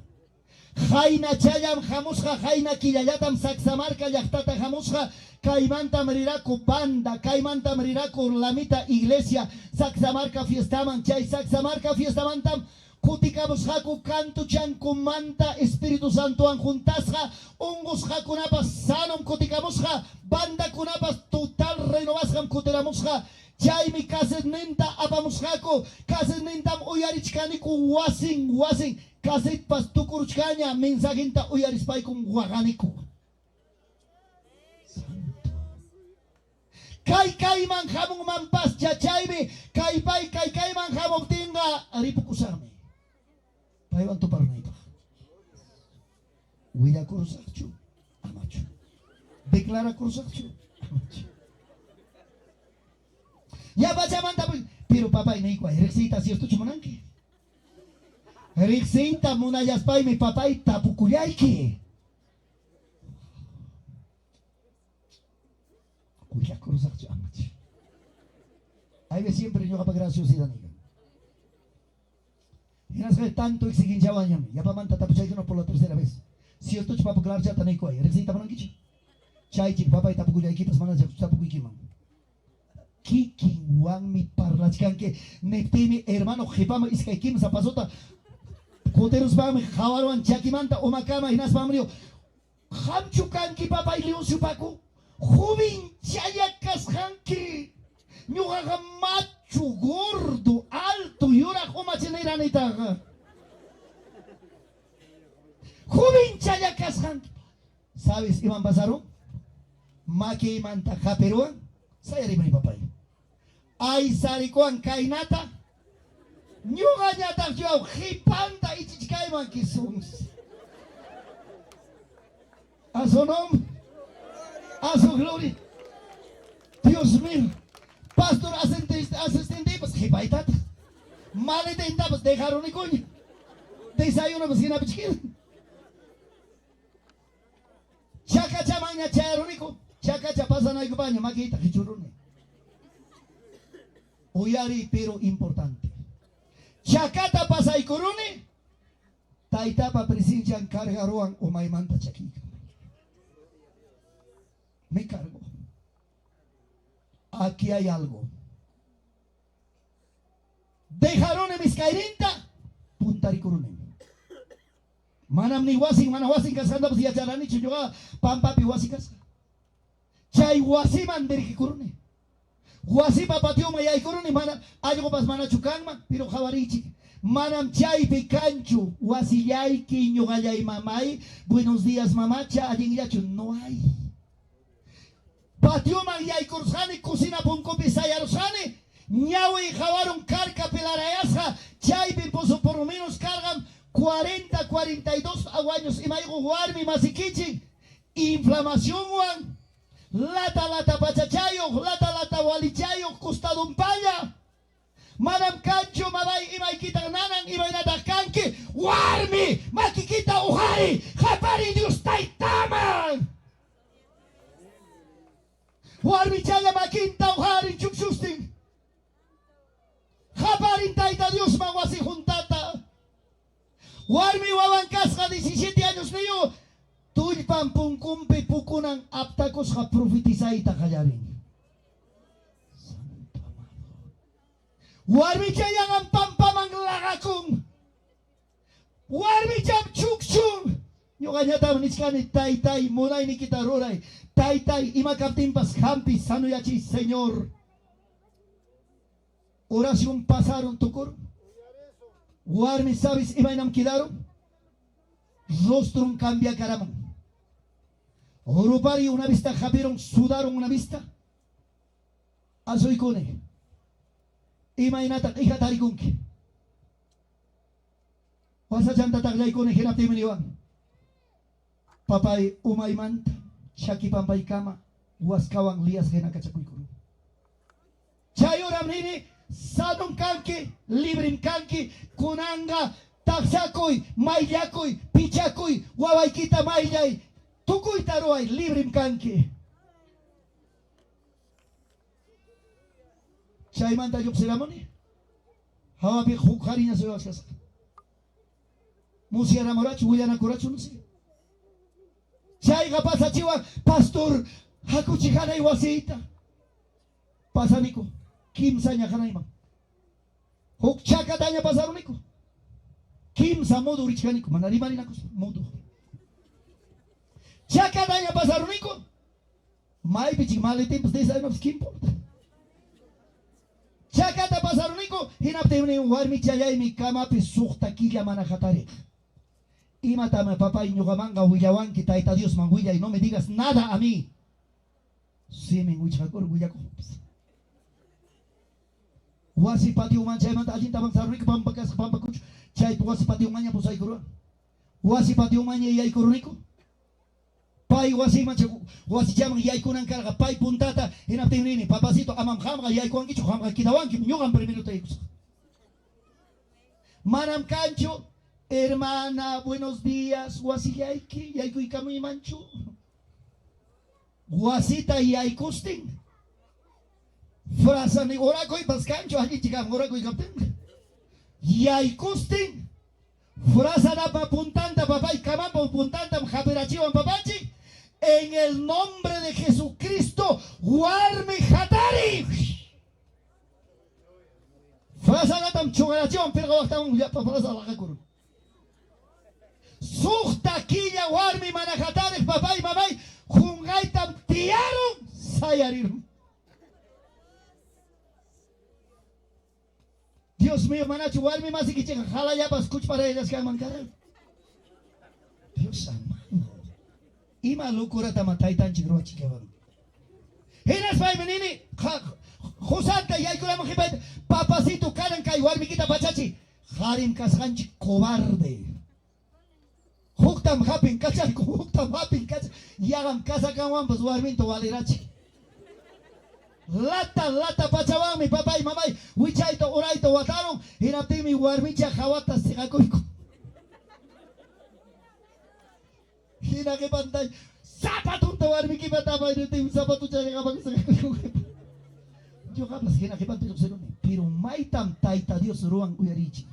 Jaina chayam jamusja, jaina kilayatam saxamarca yachtata jamusja, caimanta meriraco banda, caimanta meriraco lamita iglesia, saxamarca fiestaman, chay saxamarca fiestamantam, cuticamos jacu canto chan manta, Espíritu Santo anjuntasja, ungos jacunapas sanom cuticamosja, banda cunapas total renovasjam cuteramusja. Chay mi kaset nenta apamusjako, kaset nentam uyarichkaniku wasin, kaset pas tukuruchkaña, mensajenta uyarispaykum guaganiku. Santo. Kai man jamon man pas chachayme, kai man jamon tinga, aripukusarme. Paivan tu parnaipa. Huida kurusakchu, amachu. Declara kurusakchu, amachu. Ya vaya manda pero papá y neikwa recita cierto chumonanque recita munayas pai mi papá y tapukuyaiki cuya cruzar chamachi ahí ve siempre yo para graciosidad niga y nas ve tanto exigin chawañame ya pa manta tapuchay no por la tercera vez cierto chupapu claro chata neikwa recita munanquichi chay chik papá y tapukuyaiki pas manas tapukuikiman Kiki Juan mi parlachkan que neptimi hermano jepama iskaikim zapazota coteros bam jawaruan chakimanta o macama y nas bamrio hamchukan ki papa y leon supaku joven chayakas hanki ñuga macho gordo alto y ahora joma chenera netaga joven chayakas hanki ¿sabes Iván Bazaro? Maki manta japeruan saya rin ni papay. Ay sarikuan kainata. Nyuga nyata jauh hipanta ichikai man kisungs. A su nombre, a su gloria. Dios mío. Pastor asistente pues hipaitat. Male tenta pues dejaron ni coño. Desayuno pues gina pichkin. Chaka chamanya charonico. Chaka chapasa na igubaño, maquita, hichurune. Uyari, pero importante. Chakata pasa y corone. Taitapa presinchan cargaroan o maimanta chakika. Me cargo. aquí hay algo. Dejaron mis kairinta, puntaricurunen. Manam ni wasing, mana wasing kasanda pues ya charani chuyoga, pampa pi wasikas. Chay wasiman dirkikurune. Wasi papatio mayaikurune mana, algo pas mana chukangma, pero jabarichi. Manam chay picanchu, wasillay quiñogayay mamay, buenos días mamacha, allí yachu, no hay. Patio mayay kursani, cocina punco pisayarosani, ñawi jabaron carca pelarayasja, chay piposo por lo menos cargan 40, 42 años y maigo guarmi masikichi, inflamación wan, lata pachachayo, lata walichayo, costado un paya. Manam kancho mabay imay kitang nanang imay natakanki warmi makikita uhari kapari Dios taitaman warmi chaya makinta uhari chuksusting kapari taita Dios mawasi juntata warmi wawankasca 17 años niyo tulpan pungkumpi pukunan aptakos ka profetizaita kayarin. Warmi chayang ang pampamang lakakong. Warmi cham chukchung. Yung kanya tamanis ka ni tay munay ni kita ruray. Tay imakaptimpas kampi sanuyachi Señor. Oración pasaron tukur. Warmi sabis imay nam kidaron. Rostron cambia caramon. Orupari una vista japieron, sudaron una vista. Asoy kone. Imainata ikatari kunki. Wasa chanta taglay kone hinapti miniwan. Papay umaymanta, chaki pampay kama, waskawang lias gena kachakuy kuru. Chayoram nini, sadong kanki, librim kanki, kunanga, taksakoy, mayyakoy, pichakoy, wawaykita mayyay, tukuy taruay, librim kanki. Chay manta yuk siramoni. Hawa pi hukarinya soy askas. Musia ramorachu huyana kurachu nusi. Chay gapasa chiwa pastor hakuchi kana iwasita. Pasaniko kimsa nya kana ima. Huk chaka tanya pasaruniko. Kimsa modu richkaniko manari nakus modu. Chaka tanya pasaruniko. Mai pichi mali tiempos de esa no skimpo. Chakata pasaruniko hinapte warmi chayay mi kama pi sukta killa manajatare. Imatame papá y ñugamanga huillawan que taita Dios manguilla y no me digas nada a mí. Sí me huichakor huillaco. Wasi pati umancha manta allí taban saruniko pampakas pampakuch. Chay wasi pati umanya pusay kurua. Wasi pati umanya y ay kuruniko. Pai wasi mancha wasi jaman yay kunan karga pai puntata hinapte nini papacito amam hamga yay kuan kicho hamga kidawan ki ñugan primero tayus. Manam cancho hermana buenos días wasi yayki yayku ikamu manchu. Wasita yay kusting. Frasa ni orako y pascancho allí chikam orako y kapten. Yay kusting. Frasa na papuntanta papá y kamampo puntanta japerachiwan papachi. En el nombre de Jesucristo, Warmi Hatari. Frasa natam chugarachiwan pero waktam ya frasa lakakurun. Sukta killa Warmi manajatari papá y mamá jungaitam tiaron sayarirum. Dios mío, manachu Warmi más y que jala ya para escuchar para ellas que aman cara. Dios amado. Ima locura tamatay tan chigro chikewan. Hinas pai menini Josanta y aykula mojibet papacito kanan kay Warmi kita pachachi. Harim kasganchi cobarde. Huktam hapin kachal huktam hapin kachal. Yagam kasakan pues Warmi to walirachi. Lata pachawan mi papá y mamá wichaito oraito wataron hinapti mi Warmicha jawata sigakuiko. Hina ke pantay zapato to Warmi ki patama ito tim zapato chaya kapag sigakuiko. Yo kaplas hina ke pantay obserone pero maitam taita Dios ruang uyarichi.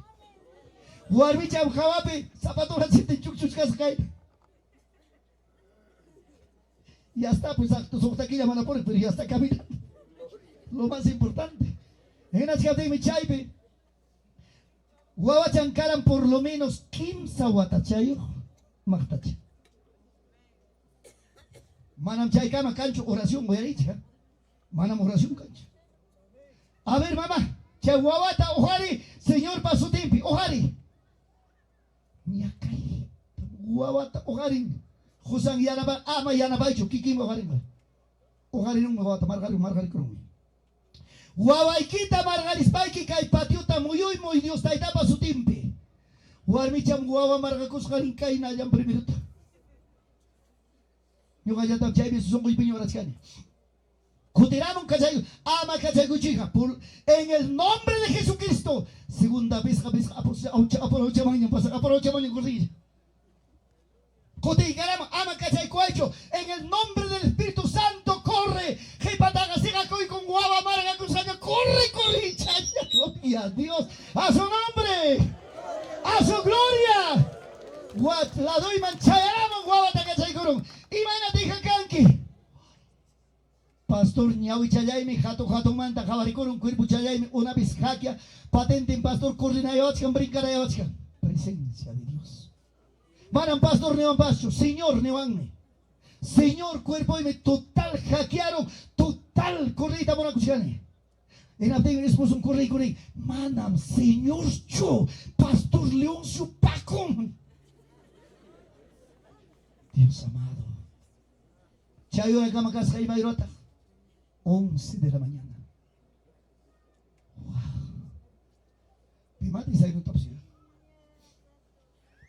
Warmicha jawape zapato la siete chukchus kaskai. Ya está pues acto sokta aquí llaman a por pero ya está caminando. Lo más importante. En la ciudad de Michaipe, Guawachancaran por lo menos 15 watachayo, Magtacha. Manam chaykama cancho oración voy a decir. Manam oración cancho. A ver, mamá, Chaguawata, ojari, señor paso tiempo, ojari. Miakai, Guawata, ojari. Jusan Yanaba, ama Yanabaicho, Kikim ojarin. Ojari no me va a tomar margari con Guawaikita margaris paiki kai patiuta muyuy muy Dios taita paso tiempo. Warmicham guawa margacus garin kai na yam primero. Yo gaya tam chay beso son muy piñoras cani. Kutiraron kachay, ama kachay kuchija. En el nombre de Jesucristo. Segunda vez, aprovecha mañana, aprovecha mañana corrida. Cotigarama, ama kachay cuacho. En el nombre del Espíritu Santo, corre. Jepataga, siga coi con guava, marga, cruzaga, corre, corre. Chaya, gloria a Dios. A su nombre. A su gloria. What la doy manchayama, guava, takachay corón. Imagínate, jacanqui. Pastor Ñawi Chayaymi, jato manta, jabaricón, cuerpo Chayaymi, una vez jaquia, patente en pastor coordinayotkan, brincarayotkan. Presencia de Dios. Manan pastor nevan pasto, Señor nevanme. Señor cuerpo me total hackearon, total correita monacuchane. En la tengo esposo un correy con él. Manam, Señor yo, Pastor Leoncio Pacón. Dios amado. Chayo de cama casa y mayrota. 11 de la mañana. Wow. Pimati sa ino tapos yun.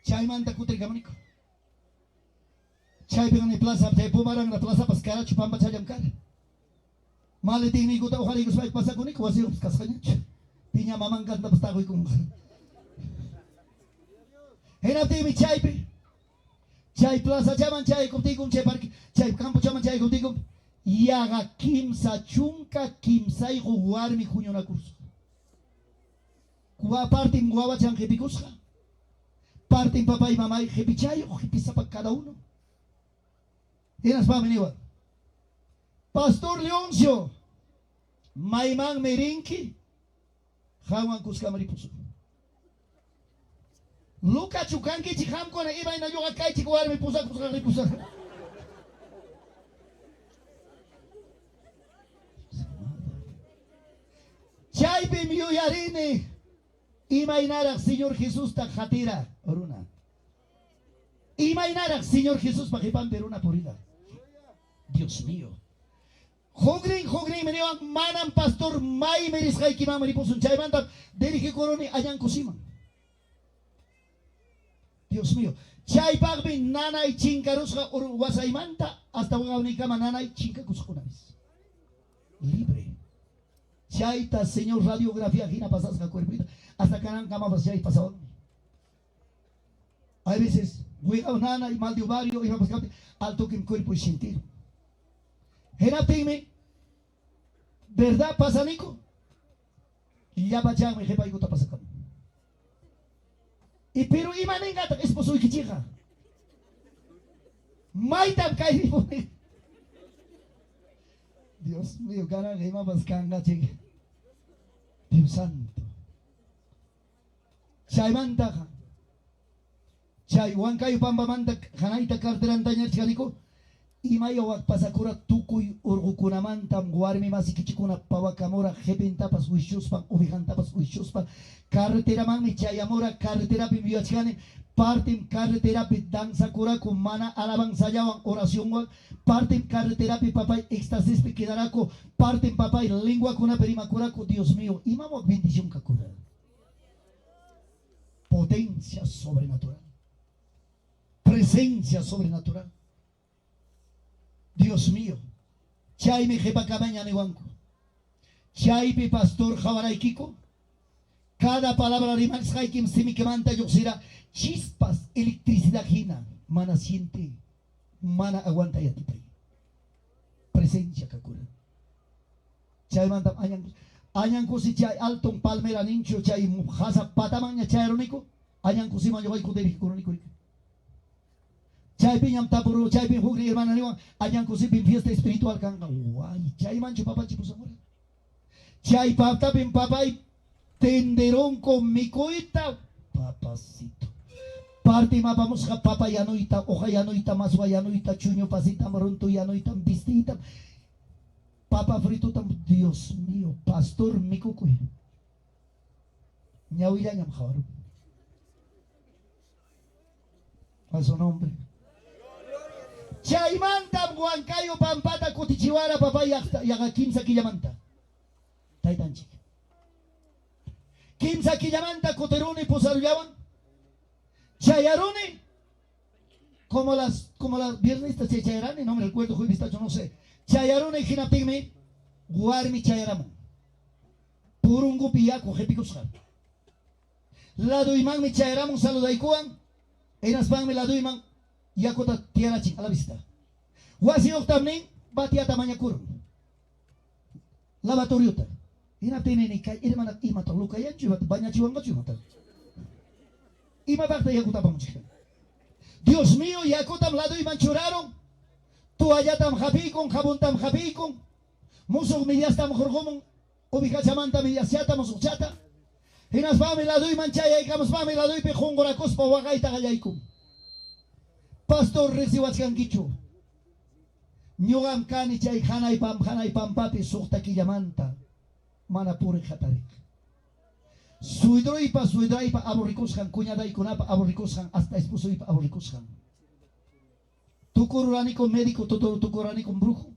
Chay manta kutri kamanico. Chay pingan ni plaza, chay pumarang na plaza paskara chupamba chayam kar. Maliting ni kuta ukari ko sa pasa ko ni kuwasi kaskanya. Pinya mamangkat na basta ko ikong. Henapti mi chay pi. Chay plaza chaman chay kumtikum chay park chay campo chaman chay kumtikum. Yaga kimsa chunka kimsa y jugar mi junio na curso. Kuwa partim guava chan jepikusha. Partim papá y mamá y jepichay o jepisa para cada uno. Enas va meniwa. Pastor Leoncio, Maimán Merinki, Jawan Cusca Maripuso. Luca Chukanki, Chiham con Iba y Nayoga Kai, Chihuahua, me puso a Cusca Maripuso. Chaipe mi yarine, Imainara, Señor Jesús, Tajatira, Oruna. Imainara, Señor Jesús, Pajipan, Peruna, Porida. Dios mío. Hogrin, me llevan manan pastor Mai Meris Haikima Mariposun Chaimanta, Derige Coroni, Ayan Cosiman. Dios mío. Chay Pagbi, Nana y Chincarusca, Uruguasaimanta, hasta una única Nana y Chinca Cuscunavis. Libre. Chaita, Señor, radiografía, Gina Pasasca, cuerpita, hasta Canan Cama Chay pasado. Hay veces, Huiga Nana y mal de ovario, y vamos a alto que en cuerpo y sentir. Genapime, ¿verdad pasa Nico? Y ya vaya me jepa y gota pasa con. Y pero imanenga esposo y kichija. Maitam kai Dios mío, cara gema pascanga chica. Dios santo. Chay manta. Chay huancayo pamba manta janaita carteranta ñarchanico. Imaya wak pasakura tukuy urgukunamantam guarmi masikichikuna pawakamora jepintapas uishuspan ubijantapas uishuspan carretera manmi chayamora carretera pi viachane partim carretera pi danza cura con mana alabanzayawan oración wak partim carretera pi papay éxtasis pi quedarako partim papay lengua kuna perima curako Dios mío imamo bendición kakura potencia sobrenatural presencia sobrenatural. Dios mío, Chayme jepa cabaña de Huanco, Chaype pastor Jabaray Kiko, cada palabra de Max Haikim semi que manta yo será chispas, electricidad gina, mana siente, mana aguanta ya tipay. Presencia kakura. Chay manta añan kusi chay alton palmera nincho chay mujasa patamaña chay ronico, añan kusi man yo voy kuderi kuronico. Chay piñam tapuro, chay pin hugri hermana niwan, ayan kusi pin fiesta espiritual kanga. Guay, chay mancho papá chipusamura. Chay paptapin papay tenderón con mi coita. Papacito. Parte ma vamos a papa yanuita, hoja yanuita, masua yanuita, chuño pasita, maronto yanuita, vistita. Papa frito tam, Dios mío, pastor mi cucuy. Ñahuilla ñamjaru. A su nombre. Chaymanta Huancayo Pampata Cotichihuara papá yaga 15 killamanta. Taitanchi. 15 killamanta Coterone Posarullaban. Chayarone. Como las viernestas se chayarane, no me recuerdo, jueves tacho, no sé. Chayarone Ginapigme. Guarmi Chayaramo. Purungu Piaco, Jepicosjar. Lado imán mi chayaramo saludaikuan. Enas pan me lado imán. Yakota tiarachi a la vista. Wasi también batia tamaña kurun. Lavatoriota. Ina tiene ni kai hermana imata luka ya chuvat baña chuanga chumata. Ima bakta yakuta pamuchika. Dios mío, yakutam lado iman churaron. Tu ayatam japikon, jabuntam japikon. Musuk midiastam jorgomon. Ubicachamanta midiasiata musuchata. Inas pame lado iman chaya y kamas pame lado ipe jongorakos pa wagaita gayaikum. Pastor reciwachkan kichu. Nyugam kani chay hanay pampati sukta killamanta. Mana puri hatarik. Suidroipa aburrikushan, cuñadaikunapa aburrikushan, hasta esposoipa aburrikushan. Tukururani con médico, tukururani con brujo.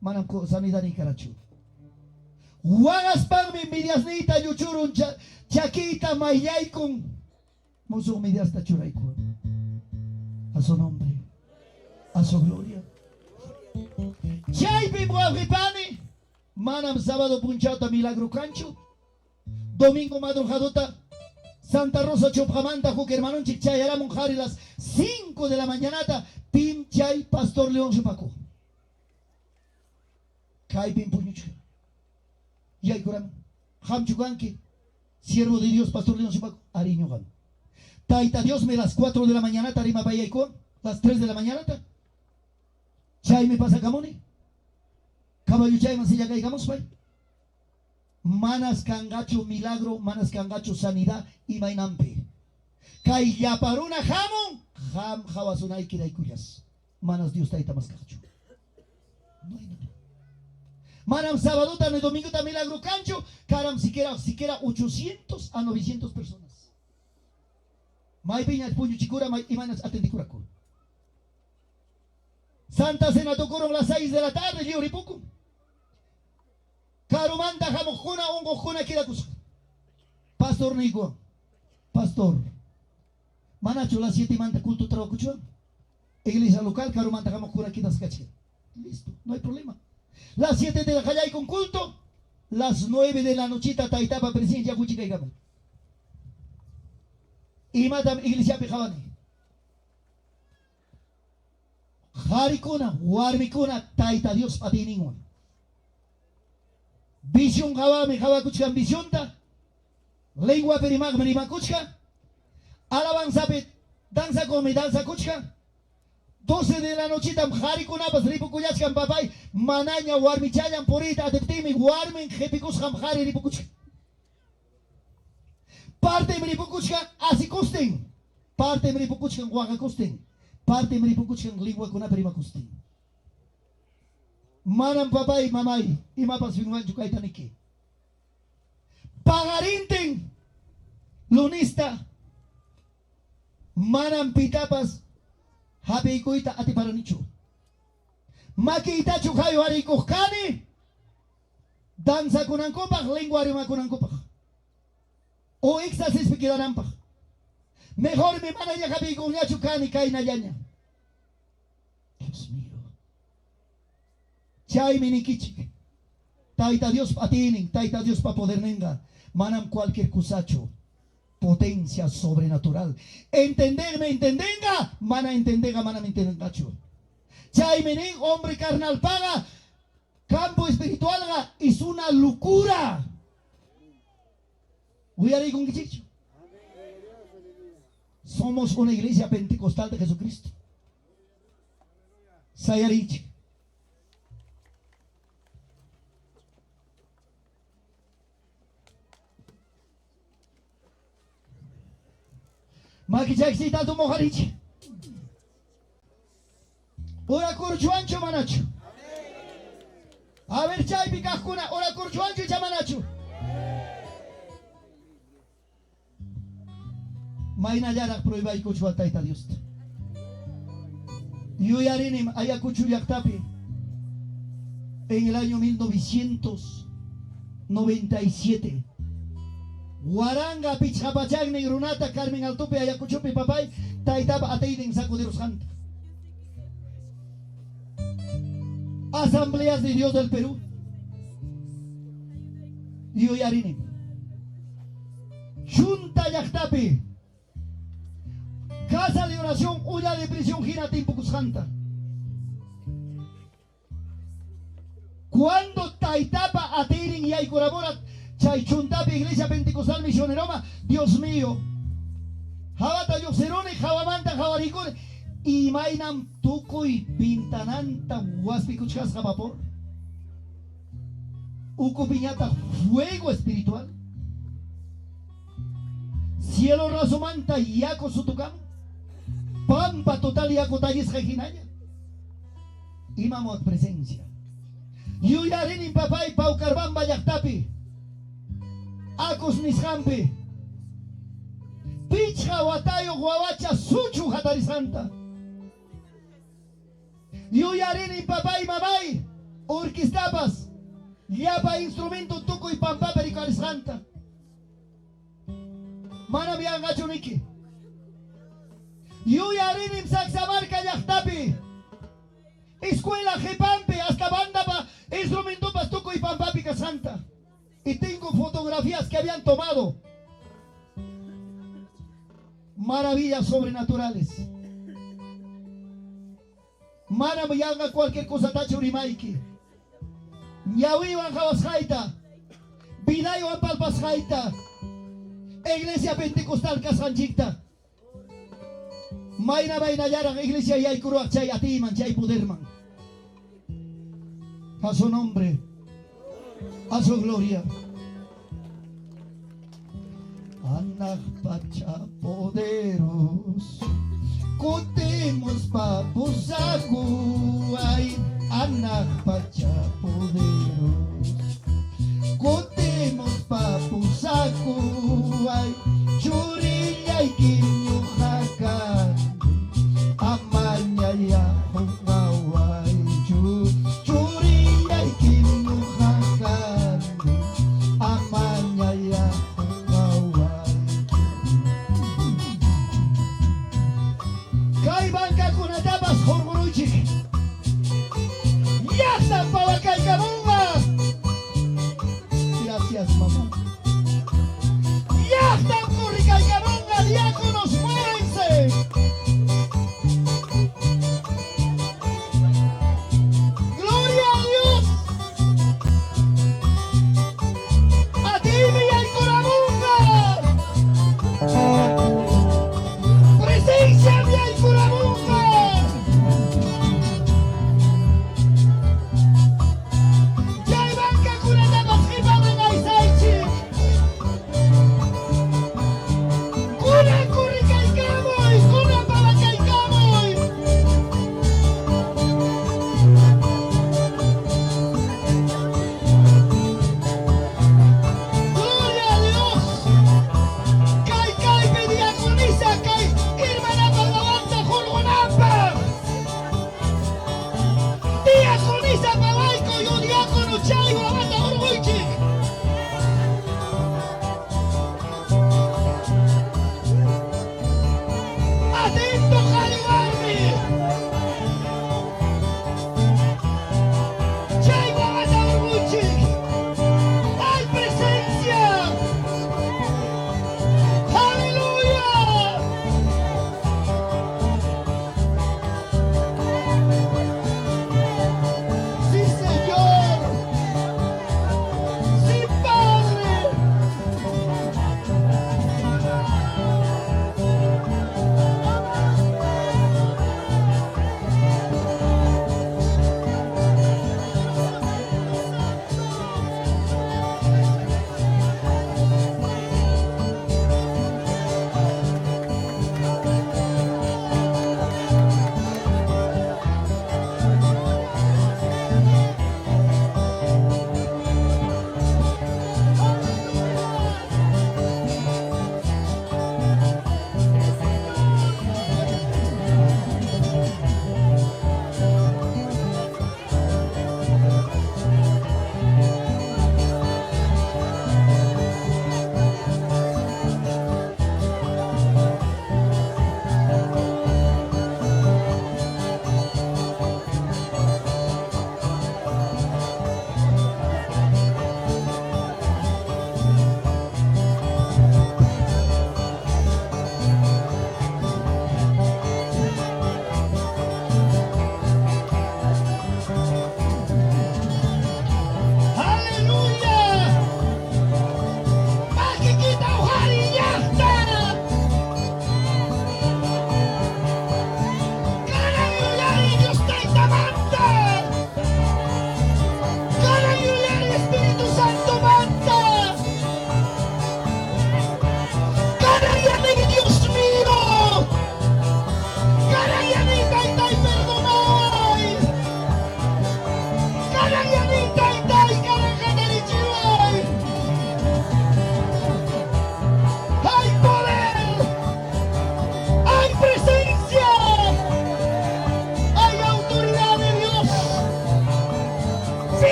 Manam ko sanidad ni karachu. Wagas pan mi envidias nita yuchurun chaquita mayaikun. Musu envidias tachuraikun. A su nombre, a su gloria. Chaypi Buagripani, manam sábado punchata milagro cancho, domingo madrujadota, Santa Rosa Chopamanta, Juque hermano Chichayara Monjari las 5 de la mañanata, Pim Chay Pastor León Chupaco. Kai Pim Puñucha. Yay Kuram, Ham Chuganki, siervo de Dios, Pastor León Chupaco, Ariño Gan. Taita Dios me las 4 de la mañana, Tarima Bayaiko, las 3 de la mañana. Chay me pasa camoni. Caballo chay masilla caigamos, pay. Manas cangacho milagro, manas cangacho sanidad y mainampe. Kay yaparuna jamon, jam jawasunay kiraikuyas. Manas Dios taita más cacho. No hay nada. Manam sábado, tan domingo, tan milagro cancho, caram siquiera 800 a 900 personas. May piña el puño chicura, y manas atendicuraco. Santa Cena tocaron las 6 de la tarde, yo ripoco. Carumanta jamojuna, ongojuna, kirakus. Pastor Nico, pastor. Manacho las 7 manta culto trabajo. Iglesia local, Carumanta jamojuna, kiras caché. Listo, no hay problema. Las 7 de la calle hay con culto. Las 9 de la nochita, taitapa presencia, cuchica y gama. Y madam iglesia pejabani. Harikuna, warmikuna, taita Dios patiningon. Visión jawame jawakuchkan visionta. Lengua perimag merimakuchka. Alabanza pet, danza come danza kuchka. 12 de la nochita, harikuna pas ripukuyachkan papay. Manaña warmichayan porita ateptimi warmen jepikuskan hari ripukuchka. Parte meripukuchkan así costen. Parte meripukuchkan guaga costen. Parte meripukuchkan lingua kuna perimakusten. Manam papay mamay imapas finguan chukay taniki. Pagarinten lunista. Manam pitapas habeikuita atiparanicho. Makita chukayo harikuskani. Danza kunan kopach lengua arima kunan kopach. O éxtasis me quedarán pa. Mejor me van a llegar con ya chucani caina yaña. Dios mío. Chay minikichi. Taita Dios patinin, taita Dios pa poder nenga. Manam cualquier cusacho. Potencia sobrenatural. Entenderme, entendenga. Mana entendenga, mana me entendengacho. Chay menin, hombre carnal paga. Campo espiritual es una locura. Somos una iglesia pentecostal de Jesucristo. Sayarich. Maquichaxita tu mojariche. Ora curchuancho manacho. A ver, chay picascuna, ora curchuancho y chamanacho. Maina yarak prohíba y cuchualtaita Dios. Yo yarinim ayacuchu yaktapi. En el año 1997. Guaranga pichapachag negrunata Carmen Altupe ayacuchupi papay taitapa ateiden sacuderos janta. Asambleas de Dios del Perú. Yo yarinim. Junta yaktapi. Casa de oración, olla de prisión, gira tiempo cusjanta. Cuando taitapa atirin y hay colabora chaychuntapi iglesia pentecostal misioneroma, Dios mío. Jabata yoserone, jabamanta, jabaricone. Y mainam tuco y pintananta huaspi cuchas jabapor. Uco piñata fuego espiritual. Cielo razomanta yaco sutucam. Pampa total yaco talles jejinaya. Imamot presencia. Yuyarini papay pau carbamba yaktapi. Acos nishampi. Pichja watayo guawacha suchu hatarisanta. Yuyarini papay mamay. Orquistapas. Yapa instrumento tuco y pampa pericarisanta. Mana biang gachuniki. Yuyarinim saxamarca yaktapi. Escuela Jepampe, hasta banda pa instrumento pastuco y pampapica santa. Y tengo fotografías que habían tomado. Maravillas sobrenaturales. Mana me haga cualquier cosa tacho rimaiki. Yawiwan jawas jaita. Vidayo palpas jaita. Iglesia Pentecostal Casanchicta. Mayna vaina yara iglesia y hay curuak chay atiman chay poderman. A su nombre, a su gloria. Anak pacha poderos, cotemos papusaku ay. Anak pacha poderos, cotemos papusaku ay. Churilla y kinyuhakan, amanya ya hungaway. Churilla y kinyuhakan, amanya ya hungaway. Kay bangka kunatapas hormoruchik. Yasta pawakay kabunga. Gracias, mamá. Yasta kurikay kabunga, diáconos, muévense. Gloria a Dios. A ti mi Aycorabunga. Presencia mi Aycorabunga.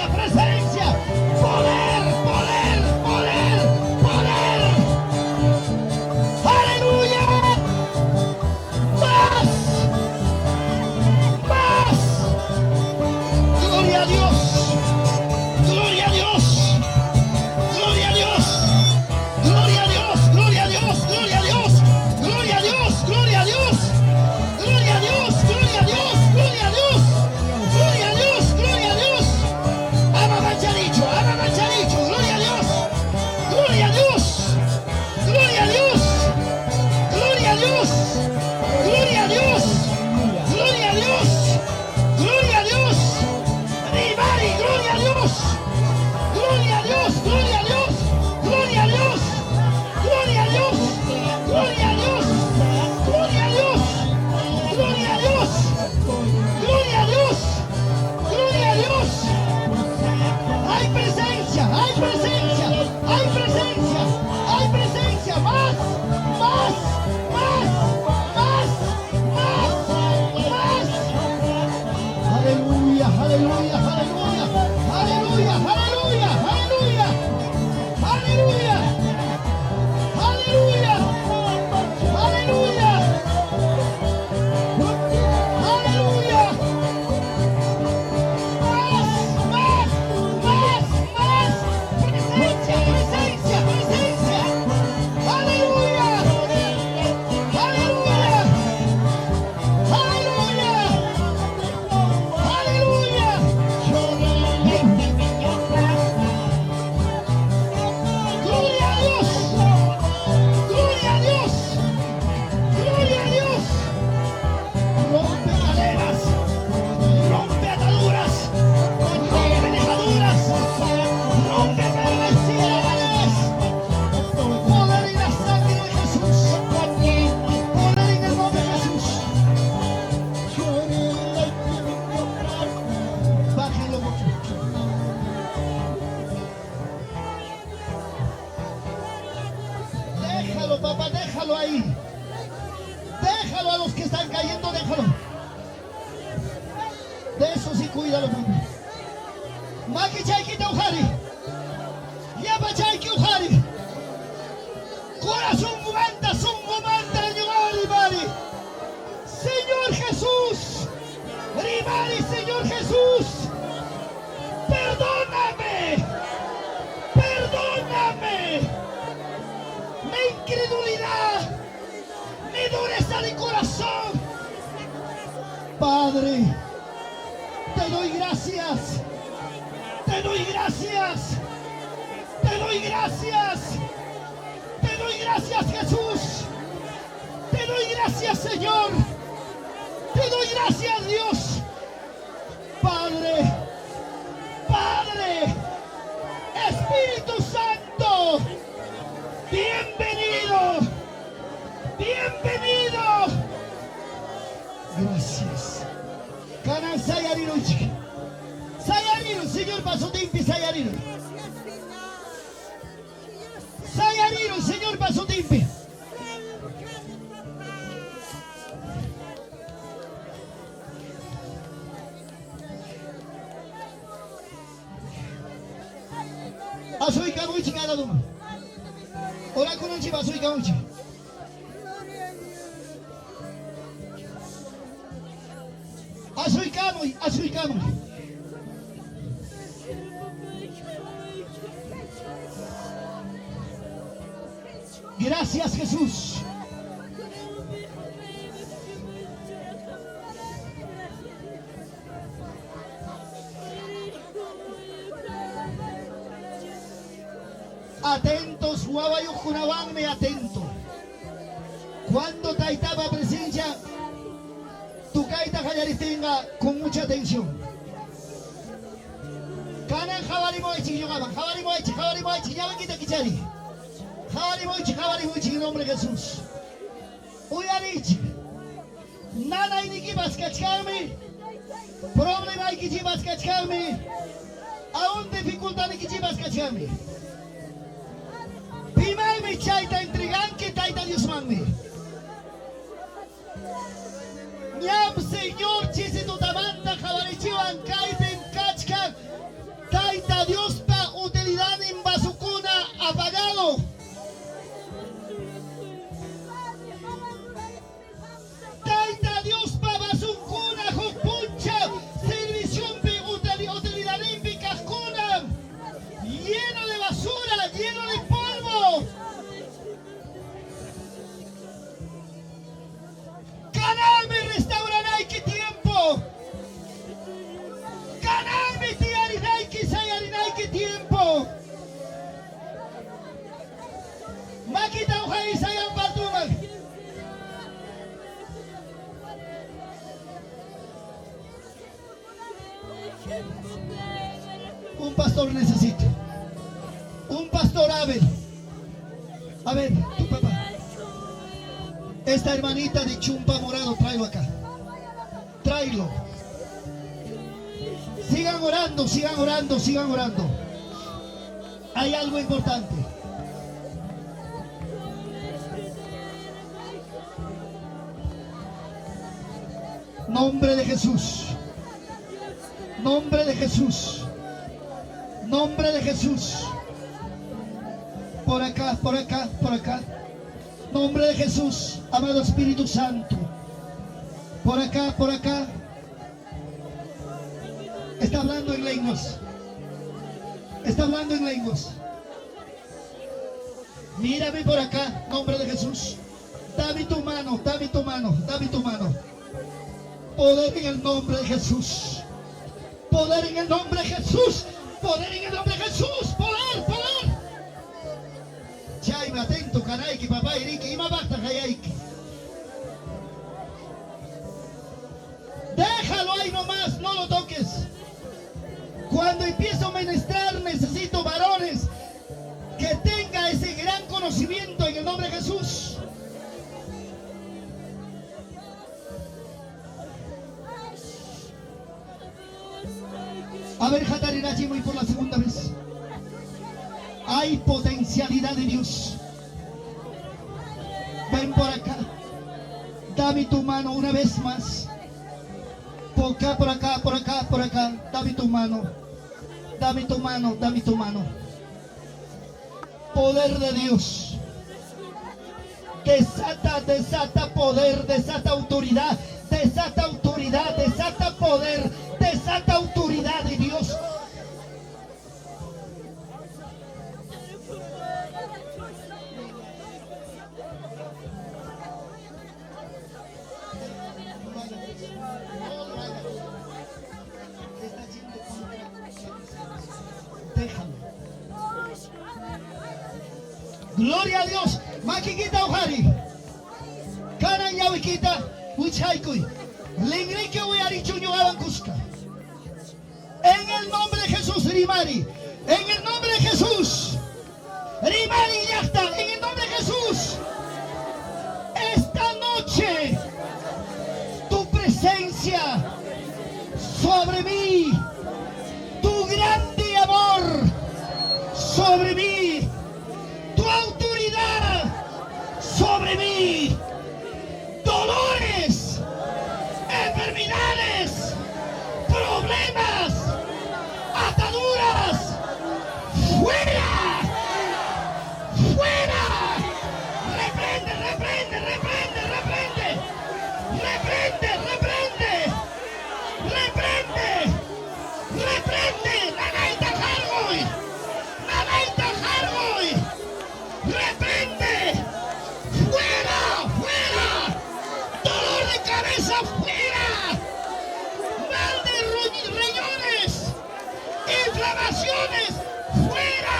presencia, presencia, poder, poder, poder, poder. Aleluya. Más, más. Gloria a Dios, gloria a Dios, gloria a Dios, gloria a Dios, gloria a Dios, gloria a Dios, gloria a Dios, gloria a Dios, gloria a Dios, gloria a Dios, gloria a Dios, gloria a Dios, gloria a Dios. Ama Mancharicho, gloria a Dios, gloria a Dios, gloria a Dios, gloria a Dios, gloria a Dios, gloria a Dios, gloria a Dios. Ribari, gloria a Dios, gloria a Dios, gloria a Dios, gloria a Dios, gloria a Dios, gloria a Dios, gloria a Dios, gloria a Dios, gloria a Dios, gloria a Dios. Hay presencia, hay presencia, hay presencia, hay presencia, más, más, más, más, más, más. Aleluya, aleluya, aleluya, aleluya, aleluya, aleluya, aleluya, aleluya, aleluya, aleluya. Más, más, más, más. Presencia, presencia, presencia. Aleluya, aleluya, aleluya. Aleluya. Gloria a Dios. Gloria a Dios. Gloria a Dios. Rompe cadenas. Rompe ataduras. Rompe dejaduras. Rompe perversidades. Poder en la sangre de Jesús. Poder en el nombre de Jesús. Bájenlo mucho. Déjalo, papá, déjalo ahí. Déjalo a los que están cayendo, déjalo. De eso sí, cuídalo, mamá. Maki chaikita ujari. Yapa chaiki ujari. Corazón manda, son manda, Ribari. Señor Jesús. Ribari, Señor Jesús. Perdóname. Perdóname. Mi incredulidad. Mi dureza de corazón. Padre, te doy gracias. Te doy gracias. Te doy gracias. Te doy gracias, Jesús. Te doy gracias, Señor. Te doy gracias, Dios. Padre, Padre, Espíritu Santo, bienvenido. Bienvenido. Gracias. Kanan Sayarino, chica. Sayarino, Señor, paso timpi, Sayarino. Sayarino, Señor, paso timpi. Asoy kamuchi cada uno. Ora con un chiva, asoy kamuchi. Asoy kamuchi, asoy kamuchi. Gracias, Jesús. Atentos, Guabayo Junabanme, atento. Cuando Taitaba presencia, tu Kaita Jayaritinga con mucha atención. Kanan Jabarimoichi, Yogaban, Jabarimoichi, ya quita Kichari. Jabarimoichi, en nombre de Jesús. Uyarichi, nada hay ni que vas cacharme, problema hay que vas cacharme, aún dificultad hay que vas cacharme. Pimalme chaita entregan que taita Dios mande. Ñam Señor, chise tu tamanta, jabarichivan, kaipen, kachka, Un pastor necesito. Un pastor Abel. A ver, tu papá. Esta hermanita de chumpa morado, tráelo acá. Tráelo. Sigan orando, sigan orando, sigan orando. Hay algo importante. Nombre de Jesús. Nombre de Jesús. Nombre de Jesús. Por acá, por acá, por acá. Nombre de Jesús, amado Espíritu Santo. Por acá, por acá. Está hablando en lenguas. Está hablando en lenguas. Mírame por acá, nombre de Jesús. Dame tu mano, dame tu mano, dame tu mano. Poder en el nombre de Jesús. Poder en el nombre de Jesús. Poder en el nombre de Jesús. Poder, poder. Chay, atento, caray, que papá Enrique, y mamá basta, déjalo ahí nomás, no lo toques. Cuando empiezo a ministrar, necesito varones que tengan ese gran conocimiento en el nombre de Jesús. A ver, Jatarinachi, voy por la segunda vez. Hay potencialidad de Dios. Ven por acá. Dame tu mano una vez más. Por acá, por acá, por acá, por acá. Dame tu mano. Dame tu mano, dame tu mano. Poder de Dios. Desata, desata poder, desata autoridad, desata autoridad, desata poder, desata autoridad de Dios. Déjalo. Gloria a Dios. Maquiquita Ojari. Kanan Yawikita. Wichaikui. Lingrique Uyarichuño Abancusca. En el nombre de Jesús, Rimari. En el nombre de Jesús. Rimari ya está. En el nombre de Jesús. Esta noche. Tu presencia sobre mí. Tu grande amor sobre mí. Tu autoridad sobre mí. Dolores, enfermedades, problemas, ataduras, fuera, fuera. Reprende, reprende, reprende, reprende, reprende, reprende, reprende, reprende. Nanaita Hargoy, Nanaita Hargoy, reprende, fuera, fuera. Dolor de cabeza, fuera. Mal de riñones, inflamaciones, fuera,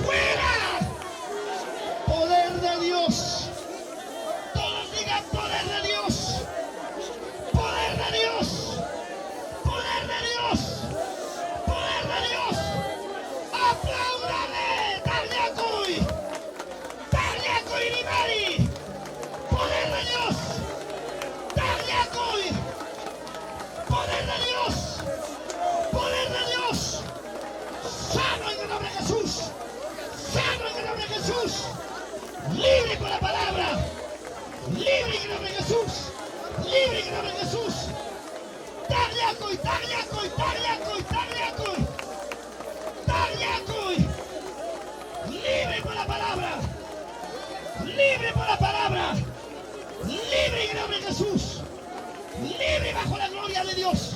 fuera. Poder de Dios. Todos digan poder de Dios. Poder de Dios. Poder de Dios. Poder de Dios. Apláudale, Tagliacuy. Tagliacuy Rimari. Poder de Dios. Tagliacuy. Poder de Dios. Poder de Dios. Sano en el nombre de Jesús. Sano en el nombre de Jesús. Libre con la palabra. Libre en el nombre de Jesús. Libre en el nombre de Jesús. Tagliacuy, Tagliacuy, Tagliacuy, Tagliacuy. Tagliacuy. Libre por la palabra. Libre por la palabra. Libre en el nombre de Jesús. Libre bajo la gloria de Dios.